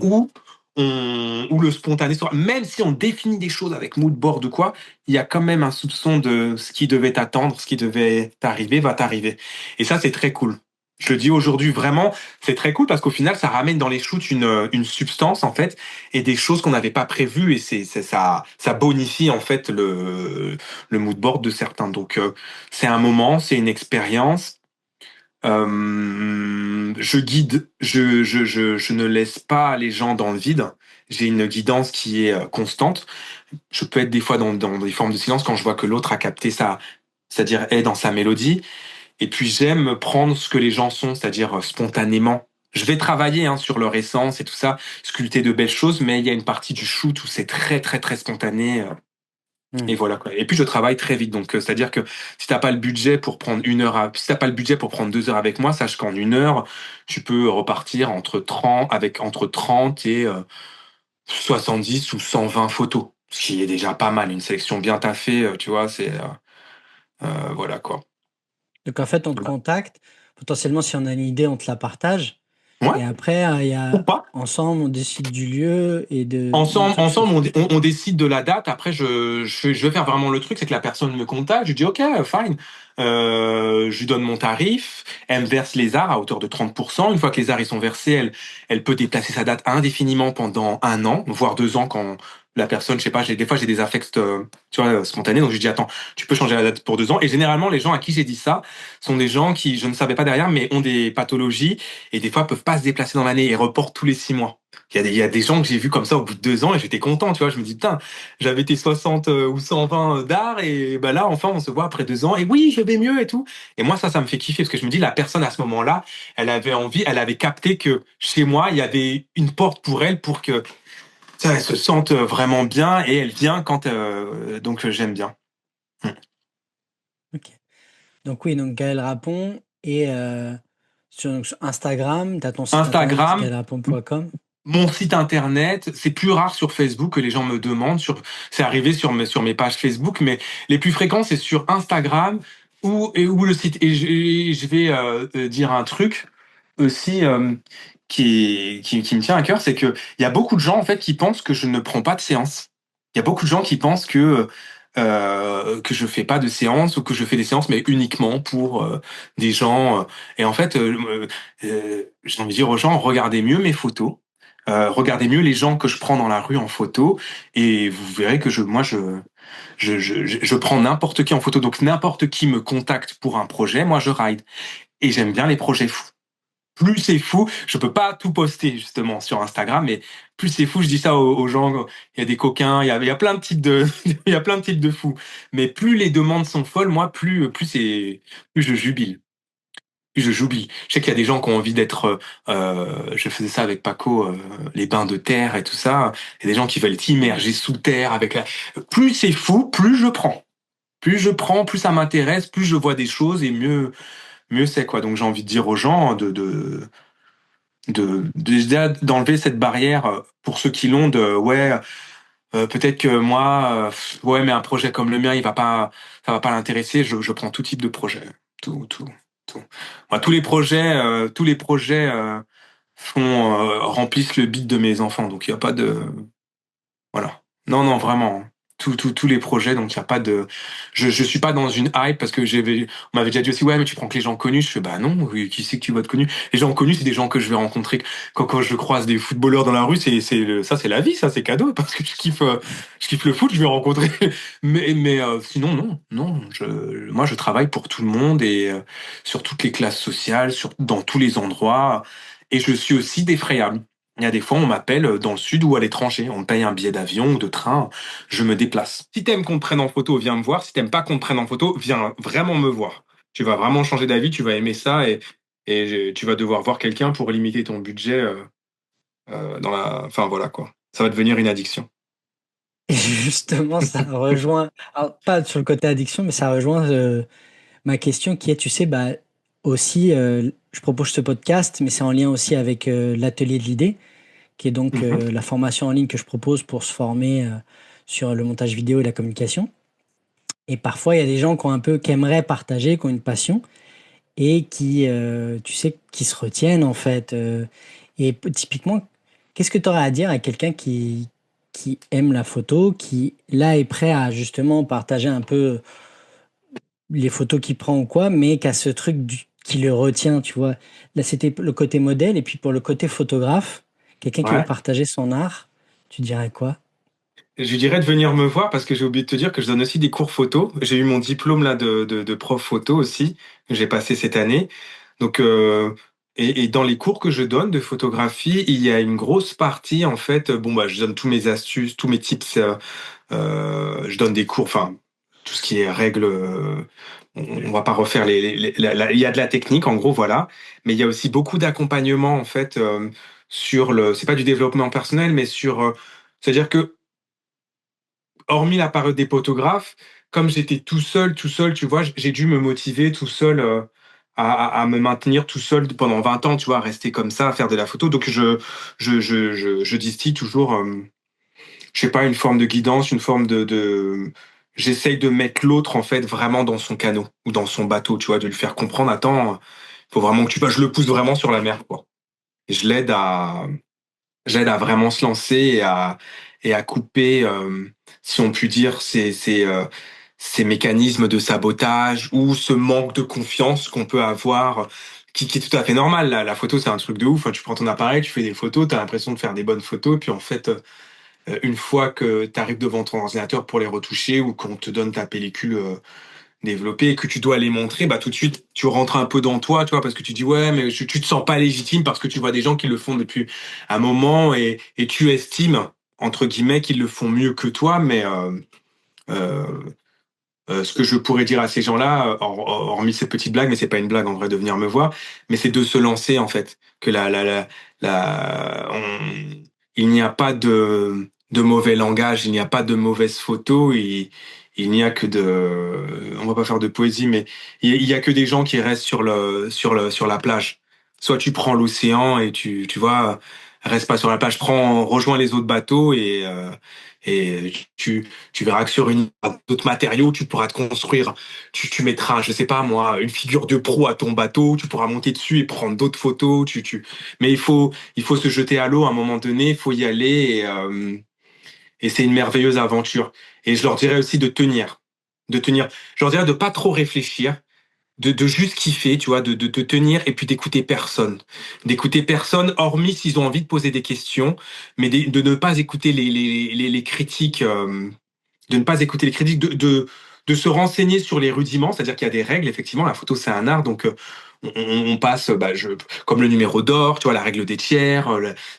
[SPEAKER 1] Hmm.
[SPEAKER 2] où le spontané sera, même si on définit des choses avec mood board ou quoi, il y a quand même un soupçon de ce qui devait t'attendre, ce qui devait t'arriver, va t'arriver. Et ça, c'est très cool. Je le dis aujourd'hui vraiment, c'est très cool parce qu'au final, ça ramène dans les shoots une substance en fait et des choses qu'on n'avait pas prévues et ça bonifie en fait le mood board de certains. Donc c'est un moment, c'est une expérience. Je guide, je ne laisse pas les gens dans le vide. J'ai une guidance qui est constante. Je peux être des fois dans des formes de silence quand je vois que l'autre a capté ça, c'est-à-dire est dans sa mélodie. Et puis j'aime prendre ce que les gens sont, c'est-à-dire spontanément. Je vais travailler sur leur essence et tout ça, sculpter de belles choses, mais il y a une partie du shoot où c'est très très très spontané. Et
[SPEAKER 1] Hmm.
[SPEAKER 2] voilà quoi. Et puis je travaille très vite, donc c'est-à-dire que si t'as pas le budget pour prendre si t'as pas le budget pour prendre 2 heures avec moi, sache qu'en 1 heure, tu peux repartir entre 30 et 70 ou 120 photos, ce qui est déjà pas mal, une sélection bien taffée, tu vois, voilà quoi.
[SPEAKER 1] Donc en fait, on te
[SPEAKER 2] Voilà.
[SPEAKER 1] contacte. Potentiellement, si on a une idée, on te la partage.
[SPEAKER 2] Ouais,
[SPEAKER 1] Et après, il y
[SPEAKER 2] ou
[SPEAKER 1] a
[SPEAKER 2] pas.
[SPEAKER 1] ensemble, on décide du lieu et de
[SPEAKER 2] Ensemble,
[SPEAKER 1] tout ce qu'il faut.
[SPEAKER 2] on décide de la date. Après, je vais faire vraiment le truc, c'est que la personne me contacte. Je dis OK, fine. Je lui donne mon tarif. Elle me verse les arts à hauteur de 30%. Une fois que les arts ils sont versés, elle peut déplacer sa date indéfiniment pendant 1 an, voire 2 ans quand la personne, je sais pas, des fois j'ai des affects, tu vois, spontanés. Donc je dis attends, tu peux changer la date pour 2 ans. Et généralement, les gens à qui j'ai dit ça sont des gens qui, je ne savais pas derrière, mais ont des pathologies et des fois peuvent pas se déplacer dans l'année et reportent tous les 6 mois. Il y a des gens que j'ai vus comme ça au bout de 2 ans et j'étais content, tu vois. Je me dis, putain, j'avais tes 60 ou 120 d'art et bah là, enfin, on se voit après 2 ans et oui, je vais mieux et tout. Et moi, ça me fait kiffer parce que je me dis, la personne à ce moment-là, elle avait capté que chez moi, il y avait une porte pour elle pour que ça, elle se sente vraiment bien et elle vient donc j'aime bien. Hmm.
[SPEAKER 1] Ok. Donc oui, donc Gaël Rapon et sur Instagram, tu as ton site internet
[SPEAKER 2] Instagram,
[SPEAKER 1] gaëlrapon.com.
[SPEAKER 2] mon site internet, c'est plus rare sur Facebook que les gens me demandent. C'est arrivé sur mes pages Facebook, mais les plus fréquents, c'est sur Instagram ou le site. Et je vais dire un truc aussi qui me tient à cœur, c'est que il y a beaucoup de gens en fait qui pensent que je ne prends pas de séance. Il y a beaucoup de gens qui pensent que je fais pas de séance ou que je fais des séances mais uniquement pour des gens. Et en fait, j'ai envie de dire aux gens, regardez mieux mes photos. Regardez mieux les gens que je prends dans la rue en photo et vous verrez que je prends n'importe qui en photo. Donc n'importe qui me contacte pour un projet, moi je ride. Et j'aime bien les projets fous. Plus c'est fou, je peux pas tout poster justement sur Instagram, mais plus c'est fou, je dis ça aux gens, il y a des coquins, il y a plein de types de, il y a plein de types de fous. Mais plus les demandes sont folles, moi, plus je jubile. Plus je jubile. Je sais qu'il y a des gens qui ont envie d'être, je faisais ça avec Paco, les bains de terre et tout ça. Il y a des gens qui veulent t'immerger sous terre avec la, plus c'est fou, plus je prends. Plus je prends, plus ça m'intéresse, plus je vois des choses et mieux c'est quoi. Donc j'ai envie de dire aux gens déjà d'enlever cette barrière pour ceux qui l'ont de ouais peut-être que moi ouais mais un projet comme le mien ça va pas l'intéresser. Je prends tout type de projet, tout. Moi, tous les projets remplissent le bide de mes enfants, donc il y a pas de voilà. Non, non, vraiment. Tous les projets, donc il y a pas de. Je suis pas dans une hype parce que on m'avait déjà dit aussi, ouais, mais tu prends que les gens connus. Je fais, bah non, oui, qui c'est que tu vas être connu? Les gens connus, c'est des gens que je vais rencontrer quand je croise des footballeurs dans la rue. Ça, c'est la vie, ça, c'est cadeau parce que je kiffe le foot, je vais rencontrer. Mais sinon, non, non. Moi, je travaille pour tout le monde et sur toutes les classes sociales, dans tous les endroits. Et je suis aussi défrayable. Il y a des fois, on m'appelle dans le sud ou à l'étranger. On me paye un billet d'avion ou de train. Je me déplace. Si t'aimes qu'on te prenne en photo, viens me voir. Si t'aimes pas qu'on te prenne en photo, viens vraiment me voir. Tu vas vraiment changer d'avis, tu vas aimer ça et tu vas devoir voir quelqu'un pour limiter ton budget Enfin voilà quoi. Ça va devenir une addiction.
[SPEAKER 1] Et justement, ça rejoint, alors, pas sur le côté addiction, mais ça rejoint ma question qui est, tu sais, bah, aussi, je propose ce podcast, mais c'est en lien aussi avec l'atelier de l'idée, qui est donc
[SPEAKER 2] Mhm.
[SPEAKER 1] la formation en ligne que je propose pour se former sur le montage vidéo et la communication. Et parfois, il y a des gens qui aimeraient partager, qui ont une passion et qui, tu sais, qui se retiennent en fait. Typiquement, qu'est-ce que tu aurais à dire à quelqu'un qui aime la photo, qui là est prêt à justement partager un peu les photos qu'il prend ou quoi, mais qui a ce truc qui le retient, tu vois. Là, c'était le côté modèle, et puis pour le côté photographe, quelqu'un qui veut
[SPEAKER 2] Ouais.
[SPEAKER 1] partager son art, tu dirais quoi?
[SPEAKER 2] Je lui dirais de venir me voir parce que j'ai oublié de te dire que je donne aussi des cours photo. J'ai eu mon diplôme là de prof photo aussi que j'ai passé cette année. Donc et dans les cours que je donne de photographie, il y a une grosse partie en fait. Bon bah je donne tous mes astuces, tous mes tips. Je donne des cours. Enfin tout ce qui est règles. On va pas refaire il y a de la technique, en gros, voilà. Mais il y a aussi beaucoup d'accompagnement, en fait, c'est pas du développement personnel, mais c'est-à-dire que, hormis la période des photographes, comme j'étais tout seul, tu vois, j'ai dû me motiver tout seul, à me maintenir tout seul pendant 20 ans, tu vois, à rester comme ça, à faire de la photo. Donc je distille toujours, je sais pas, une forme de guidance, une forme j'essaye de mettre l'autre, en fait, vraiment dans son canot ou dans son bateau, tu vois, de lui faire comprendre, attends, faut vraiment que je le pousse vraiment sur la mer, quoi. Et j'aide à vraiment se lancer et à couper, si on peut dire, ces mécanismes de sabotage ou ce manque de confiance qu'on peut avoir, qui est tout à fait normal. La photo, c'est un truc de ouf. Hein. Tu prends ton appareil, tu fais des photos, tu as l'impression de faire des bonnes photos, puis en fait, une fois que tu arrives devant ton ordinateur pour les retoucher ou qu'on te donne ta pellicule développée et que tu dois les montrer, bah tout de suite tu rentres un peu dans toi, tu vois, parce que tu dis ouais, mais tu te sens pas légitime parce que tu vois des gens qui le font depuis un moment et tu estimes entre guillemets qu'ils le font mieux que toi, mais euh, ce que je pourrais dire à ces gens-là, hormis cette petite blague, mais c'est pas une blague en vrai de venir me voir, mais c'est de se lancer en fait, que il n'y a pas de mauvais langage, il n'y a pas de mauvaise photo, il n'y a que on va pas faire de poésie, mais il y a que des gens qui restent sur la plage. Soit tu prends l'océan et tu vois, reste pas sur la plage, rejoins les autres bateaux et tu verras que sur d'autres matériaux, tu pourras te construire. Tu mettras, je sais pas moi, une figure de proue à ton bateau, tu pourras monter dessus et prendre d'autres photos. Mais il faut se jeter à l'eau à un moment donné, il faut y aller et c'est une merveilleuse aventure. Et je leur dirais aussi de tenir. Je leur dirais de pas trop réfléchir, de juste kiffer, tu vois, de tenir et puis d'écouter personne. D'écouter personne, hormis s'ils ont envie de poser des questions, mais de ne pas écouter les critiques. De ne pas écouter les critiques, de se renseigner sur les rudiments, c'est-à-dire qu'il y a des règles, effectivement, la photo c'est un art, donc on passe, comme le numéro d'or, tu vois, la règle des tiers,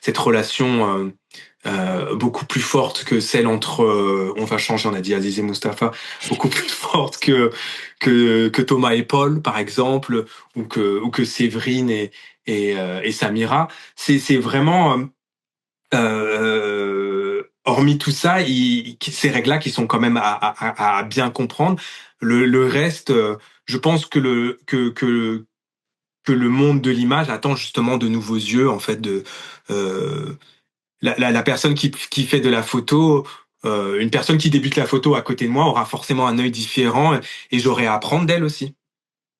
[SPEAKER 2] cette relation beaucoup plus forte que celle entre, on va changer, on a dit Aziz et Mustapha, beaucoup plus forte que Thomas et Paul, par exemple, ou que Séverine et Samira. C'est vraiment hormis tout ça, ces règles-là qui sont quand même à bien comprendre. Le reste, je pense que le monde de l'image attend justement de nouveaux yeux, en fait, euh, la personne qui fait de la photo. Une personne qui débute la photo à côté de moi aura forcément un œil différent et j'aurai à apprendre d'elle aussi.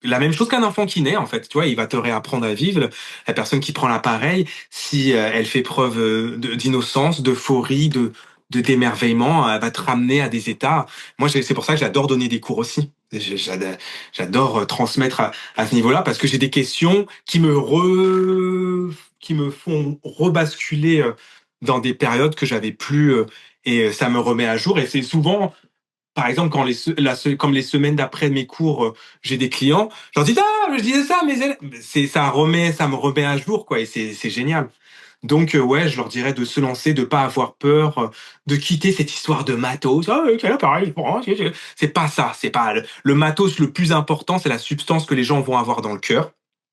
[SPEAKER 2] La même chose qu'un enfant qui naît, en fait. Tu vois, il va te réapprendre à vivre. La personne qui prend l'appareil, si elle fait preuve d'innocence, d'euphorie, d'émerveillement, elle va te ramener à des états. Moi, c'est pour ça que j'adore donner des cours aussi. J'adore transmettre à ce niveau-là parce que j'ai des questions qui me font rebasculer dans des périodes que j'avais plus et ça me remet à jour. Et c'est souvent par exemple, comme les semaines d'après mes cours, j'ai des clients, je leur dis ah, je disais ça, mais ça me remet à jour quoi, et c'est génial. Donc ouais, je leur dirais de se lancer, de pas avoir peur, de quitter cette histoire de matos. Ah, quel appareil je prends c'est pas ça, c'est pas le matos le plus important, c'est la substance que les gens vont avoir dans le cœur.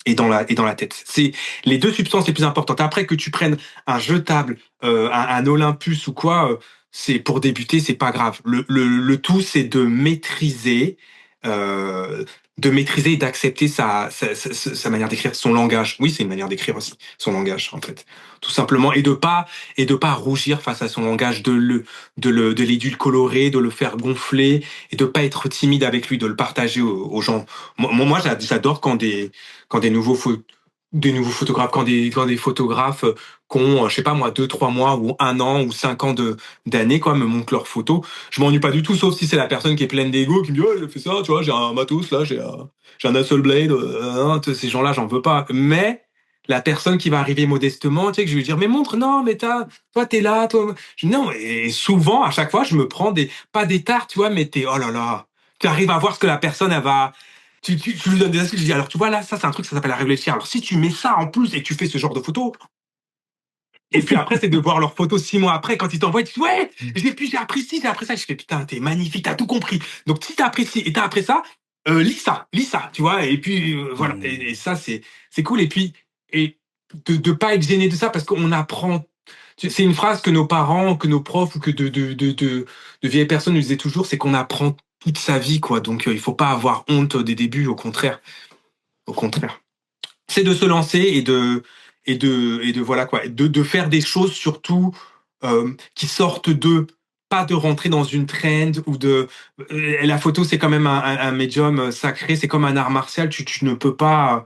[SPEAKER 2] Et dans la tête. C'est les deux substances les plus importantes. Après que tu prennes un jetable, un Olympus ou quoi, c'est pour débuter, c'est pas grave. Le tout, c'est euh, de maîtriser et d'accepter sa manière d'écrire, son langage. Oui, c'est une manière d'écrire aussi, son langage en fait, tout simplement, et de pas rougir face à son langage, de l'édulcorer, de le faire gonfler et de pas être timide avec lui, de le partager aux gens. Moi, j'adore quand des nouveaux photographes, quand des photographes qui ont, je sais pas moi, 2, 3 mois ou 1 an ou 5 ans d'années, quoi, me montrent leurs photos. Je m'ennuie pas du tout, sauf si c'est la personne qui est pleine d'ego, qui me dit, ouais, j'ai fait ça, tu vois, j'ai un matos, là, j'ai un Hasselblad, ces gens-là, j'en veux pas. Mais, la personne qui va arriver modestement, tu sais, que je vais lui dire, mais montre, non, mais toi, t'es là, toi. Non, et souvent, à chaque fois, je me prends pas des tartes, tu vois, mais oh là là, tu arrives à voir ce que la personne, elle va, tu lui donnes des astuces, je dis, alors tu vois là, ça c'est un truc, ça s'appelle la réfléchir. Alors si tu mets ça en plus et que tu fais ce genre de photo, Et puis après, c'est de voir leurs photos 6 mois après, quand ils t'envoient, ils disent, ouais, j'ai appris ci, j'ai appris ça. Je fais, putain, t'es magnifique, t'as tout compris. Donc, si t'as appris ci et t'as appris ça, lis ça, tu vois. Et puis, voilà. Et ça, c'est cool. Et puis, et de pas être gêné de ça parce qu'on apprend. C'est une phrase que nos parents, que nos profs ou que de vieilles personnes nous disaient toujours, c'est qu'on apprend toute sa vie, quoi. Donc, il faut pas avoir honte des débuts, au contraire. Au contraire. C'est de se lancer et de voilà quoi, de faire des choses surtout qui sortent de pas de rentrer dans une trend ou de la photo c'est quand même un médium sacré, c'est comme un art martial, tu ne peux pas,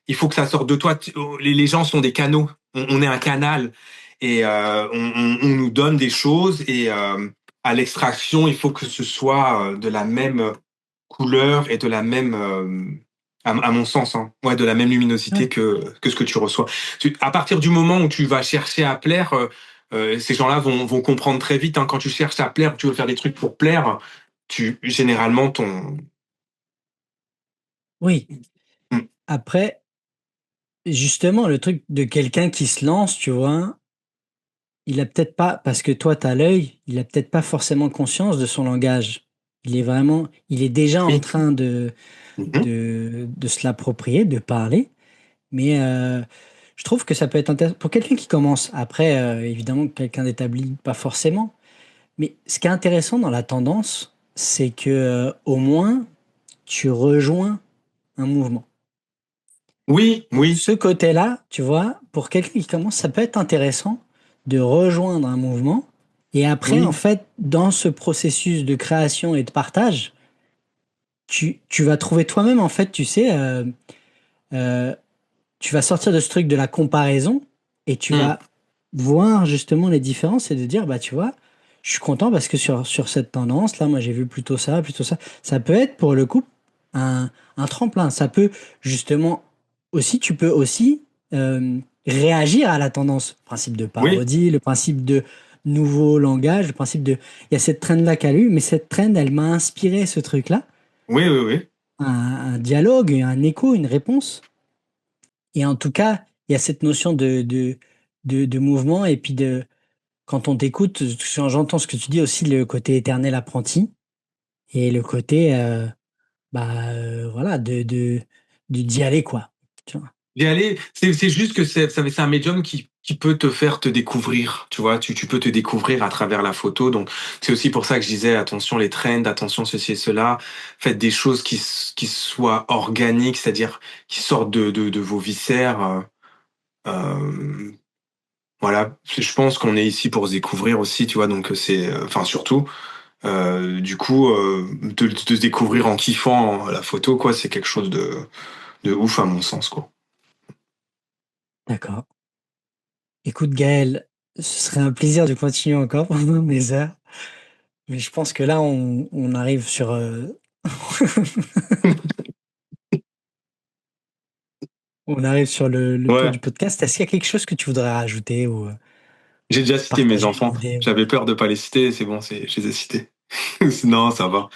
[SPEAKER 2] il faut que ça sorte de toi. Les gens sont des canaux, on est un canal et on nous donne des choses et à l'extraction il faut que ce soit de la même couleur et de la même, à mon sens, hein, ouais, de la même luminosité
[SPEAKER 1] Ouais.
[SPEAKER 2] que ce que tu reçois. À partir du moment où tu vas chercher à plaire, ces gens-là vont comprendre très vite. Hein, quand tu cherches à plaire, tu veux faire des trucs pour plaire, généralement ton.
[SPEAKER 1] Oui.
[SPEAKER 2] Mm.
[SPEAKER 1] Après, justement, le truc de quelqu'un qui se lance, tu vois, il a peut-être pas, parce que toi, tu as l'œil, il a peut-être pas forcément conscience de son langage. Il est déjà en
[SPEAKER 2] Oui.
[SPEAKER 1] train
[SPEAKER 2] Mhm.
[SPEAKER 1] de se l'approprier, de parler. Mais je trouve que ça peut être intéressant pour quelqu'un qui commence. Après, évidemment, quelqu'un d'établi, pas forcément. Mais ce qui est intéressant dans la tendance, c'est que au moins, tu rejoins un mouvement.
[SPEAKER 2] Oui,
[SPEAKER 1] Donc
[SPEAKER 2] oui,
[SPEAKER 1] ce côté-là, tu vois, pour quelqu'un qui commence, ça peut être intéressant de rejoindre un mouvement. Et après, en
[SPEAKER 2] oui,
[SPEAKER 1] fait, dans ce processus de création et de partage, tu vas trouver toi-même, en fait, tu sais, euh, tu vas sortir de ce truc de la comparaison et tu
[SPEAKER 2] mm,
[SPEAKER 1] vas voir justement les différences et de dire, bah, tu vois, je suis content parce que sur cette tendance, là, moi, j'ai vu plutôt ça, plutôt ça. Ça peut être pour le coup un tremplin. Ça peut justement aussi, tu peux aussi réagir à la tendance. Le principe de
[SPEAKER 2] oui,
[SPEAKER 1] parodie, le principe de nouveau langage, le principe de. Il y a cette trend-là qu'a lu, mais cette trend, elle m'a inspiré ce truc-là,
[SPEAKER 2] oui, oui, oui.
[SPEAKER 1] un dialogue, un écho, une réponse. Et en tout cas, il y a cette notion de mouvement et puis de, quand on t'écoute, j'entends ce que tu dis aussi, le côté éternel apprenti et le côté, voilà, d'y aller, quoi. Tu vois.
[SPEAKER 2] D'y aller, c'est juste que c'est un médium qui peut te faire te découvrir, tu vois, tu peux te découvrir à travers la photo. Donc, c'est aussi pour ça que je disais, attention les trends, attention ceci et cela. Faites des choses qui soient organiques, c'est-à-dire qui sortent de vos viscères. Euh, voilà, je pense qu'on est ici pour se découvrir aussi, tu vois, donc c'est, enfin surtout, du coup, de se découvrir en kiffant la photo, quoi, c'est quelque chose de ouf à mon sens, quoi.
[SPEAKER 1] D'accord. Écoute, Gaël, ce serait un plaisir de continuer encore pendant des heures, mais je pense que là, on arrive sur, on arrive sur le tour
[SPEAKER 2] Ouais.
[SPEAKER 1] du podcast. Est-ce qu'il y a quelque chose que tu voudrais rajouter ou
[SPEAKER 2] J'ai déjà cité mes
[SPEAKER 1] partager une
[SPEAKER 2] enfants.
[SPEAKER 1] idée?
[SPEAKER 2] J'avais peur de pas les citer, c'est bon, je les ai cités. Non, ça va.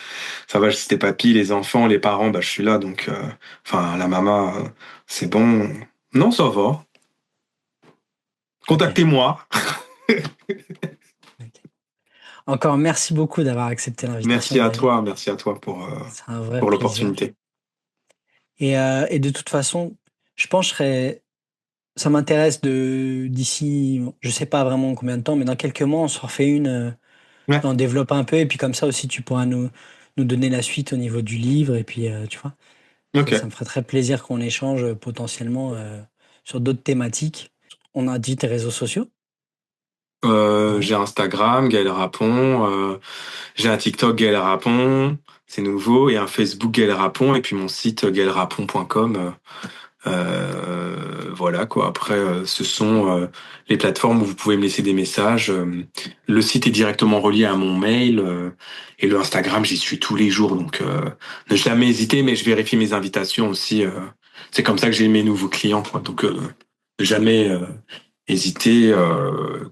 [SPEAKER 2] Ça va, je citais papy, les enfants, les parents, bah, je suis là, donc, enfin, la maman, c'est bon. Non, ça va.
[SPEAKER 1] Ok.
[SPEAKER 2] Contactez-moi.
[SPEAKER 1] Ok. Encore merci beaucoup d'avoir accepté l'invitation, Gaël.
[SPEAKER 2] Merci à toi
[SPEAKER 1] C'est un vrai
[SPEAKER 2] pour
[SPEAKER 1] plaisir.
[SPEAKER 2] l'opportunité.
[SPEAKER 1] Et de toute façon, je pense que ça m'intéresse d'ici, bon, je sais pas vraiment combien de temps, mais dans quelques mois, on se refait une,
[SPEAKER 2] Ouais,
[SPEAKER 1] on développe un peu, et puis comme ça aussi, tu pourras nous donner la suite au niveau du livre, et puis, tu vois, ça
[SPEAKER 2] ok.
[SPEAKER 1] me ferait très plaisir qu'on échange potentiellement sur d'autres thématiques. On a dit tes réseaux sociaux.
[SPEAKER 2] J'ai Instagram, Gaël Rapon, j'ai un TikTok, Gaël Rapon, c'est nouveau, et un Facebook, Gaël Rapon, et puis mon site, gaëlrapon.com. Voilà quoi. Après, ce sont les plateformes où vous pouvez me laisser des messages. Le site est directement relié à mon mail et le Instagram, j'y suis tous les jours. Donc, ne jamais hésiter, mais je vérifie mes invitations aussi. C'est comme ça que j'ai mes nouveaux clients, quoi. Donc, ne jamais hésiter.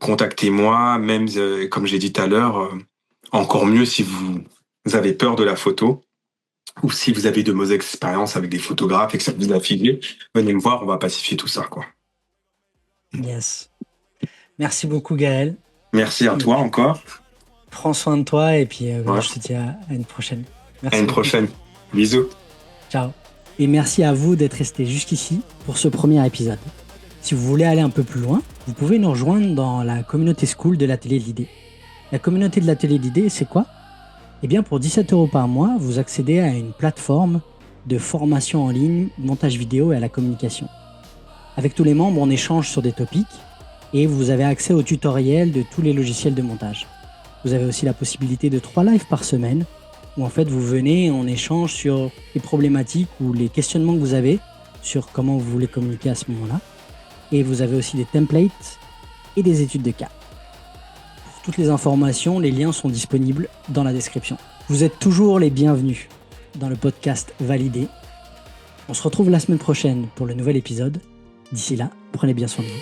[SPEAKER 2] Contactez-moi, même comme j'ai dit tout à l'heure. Encore mieux si vous avez peur de la photo ou si vous avez de mauvaises expériences avec des photographes et que ça vous a filé, venez me voir, on va pacifier tout ça, quoi.
[SPEAKER 1] Yes. Merci beaucoup, Gaël.
[SPEAKER 2] Merci à toi encore.
[SPEAKER 1] Prends soin de toi et puis
[SPEAKER 2] Ouais.
[SPEAKER 1] je te dis à une prochaine.
[SPEAKER 2] À
[SPEAKER 1] Merci
[SPEAKER 2] une
[SPEAKER 1] beaucoup.
[SPEAKER 2] prochaine. Bisous.
[SPEAKER 1] Ciao. Et merci à vous d'être restés jusqu'ici pour ce premier épisode. Si vous voulez aller un peu plus loin, vous pouvez nous rejoindre dans la communauté school de l'Atelier de l'Idée. La communauté de l'Atelier de l'Idée, c'est quoi? Eh bien, pour 17 € par mois, vous accédez à une plateforme de formation en ligne, montage vidéo et à la communication. Avec tous les membres, on échange sur des topics et vous avez accès aux tutoriels de tous les logiciels de montage. Vous avez aussi la possibilité de 3 lives par semaine où en fait vous venez et on échange sur les problématiques ou les questionnements que vous avez sur comment vous voulez communiquer à ce moment-là. Et vous avez aussi des templates et des études de cas. Pour toutes les informations, les liens sont disponibles dans la description. Vous êtes toujours les bienvenus dans le podcast Validé. On se retrouve la semaine prochaine pour le nouvel épisode. D'ici là, prenez bien soin de vous.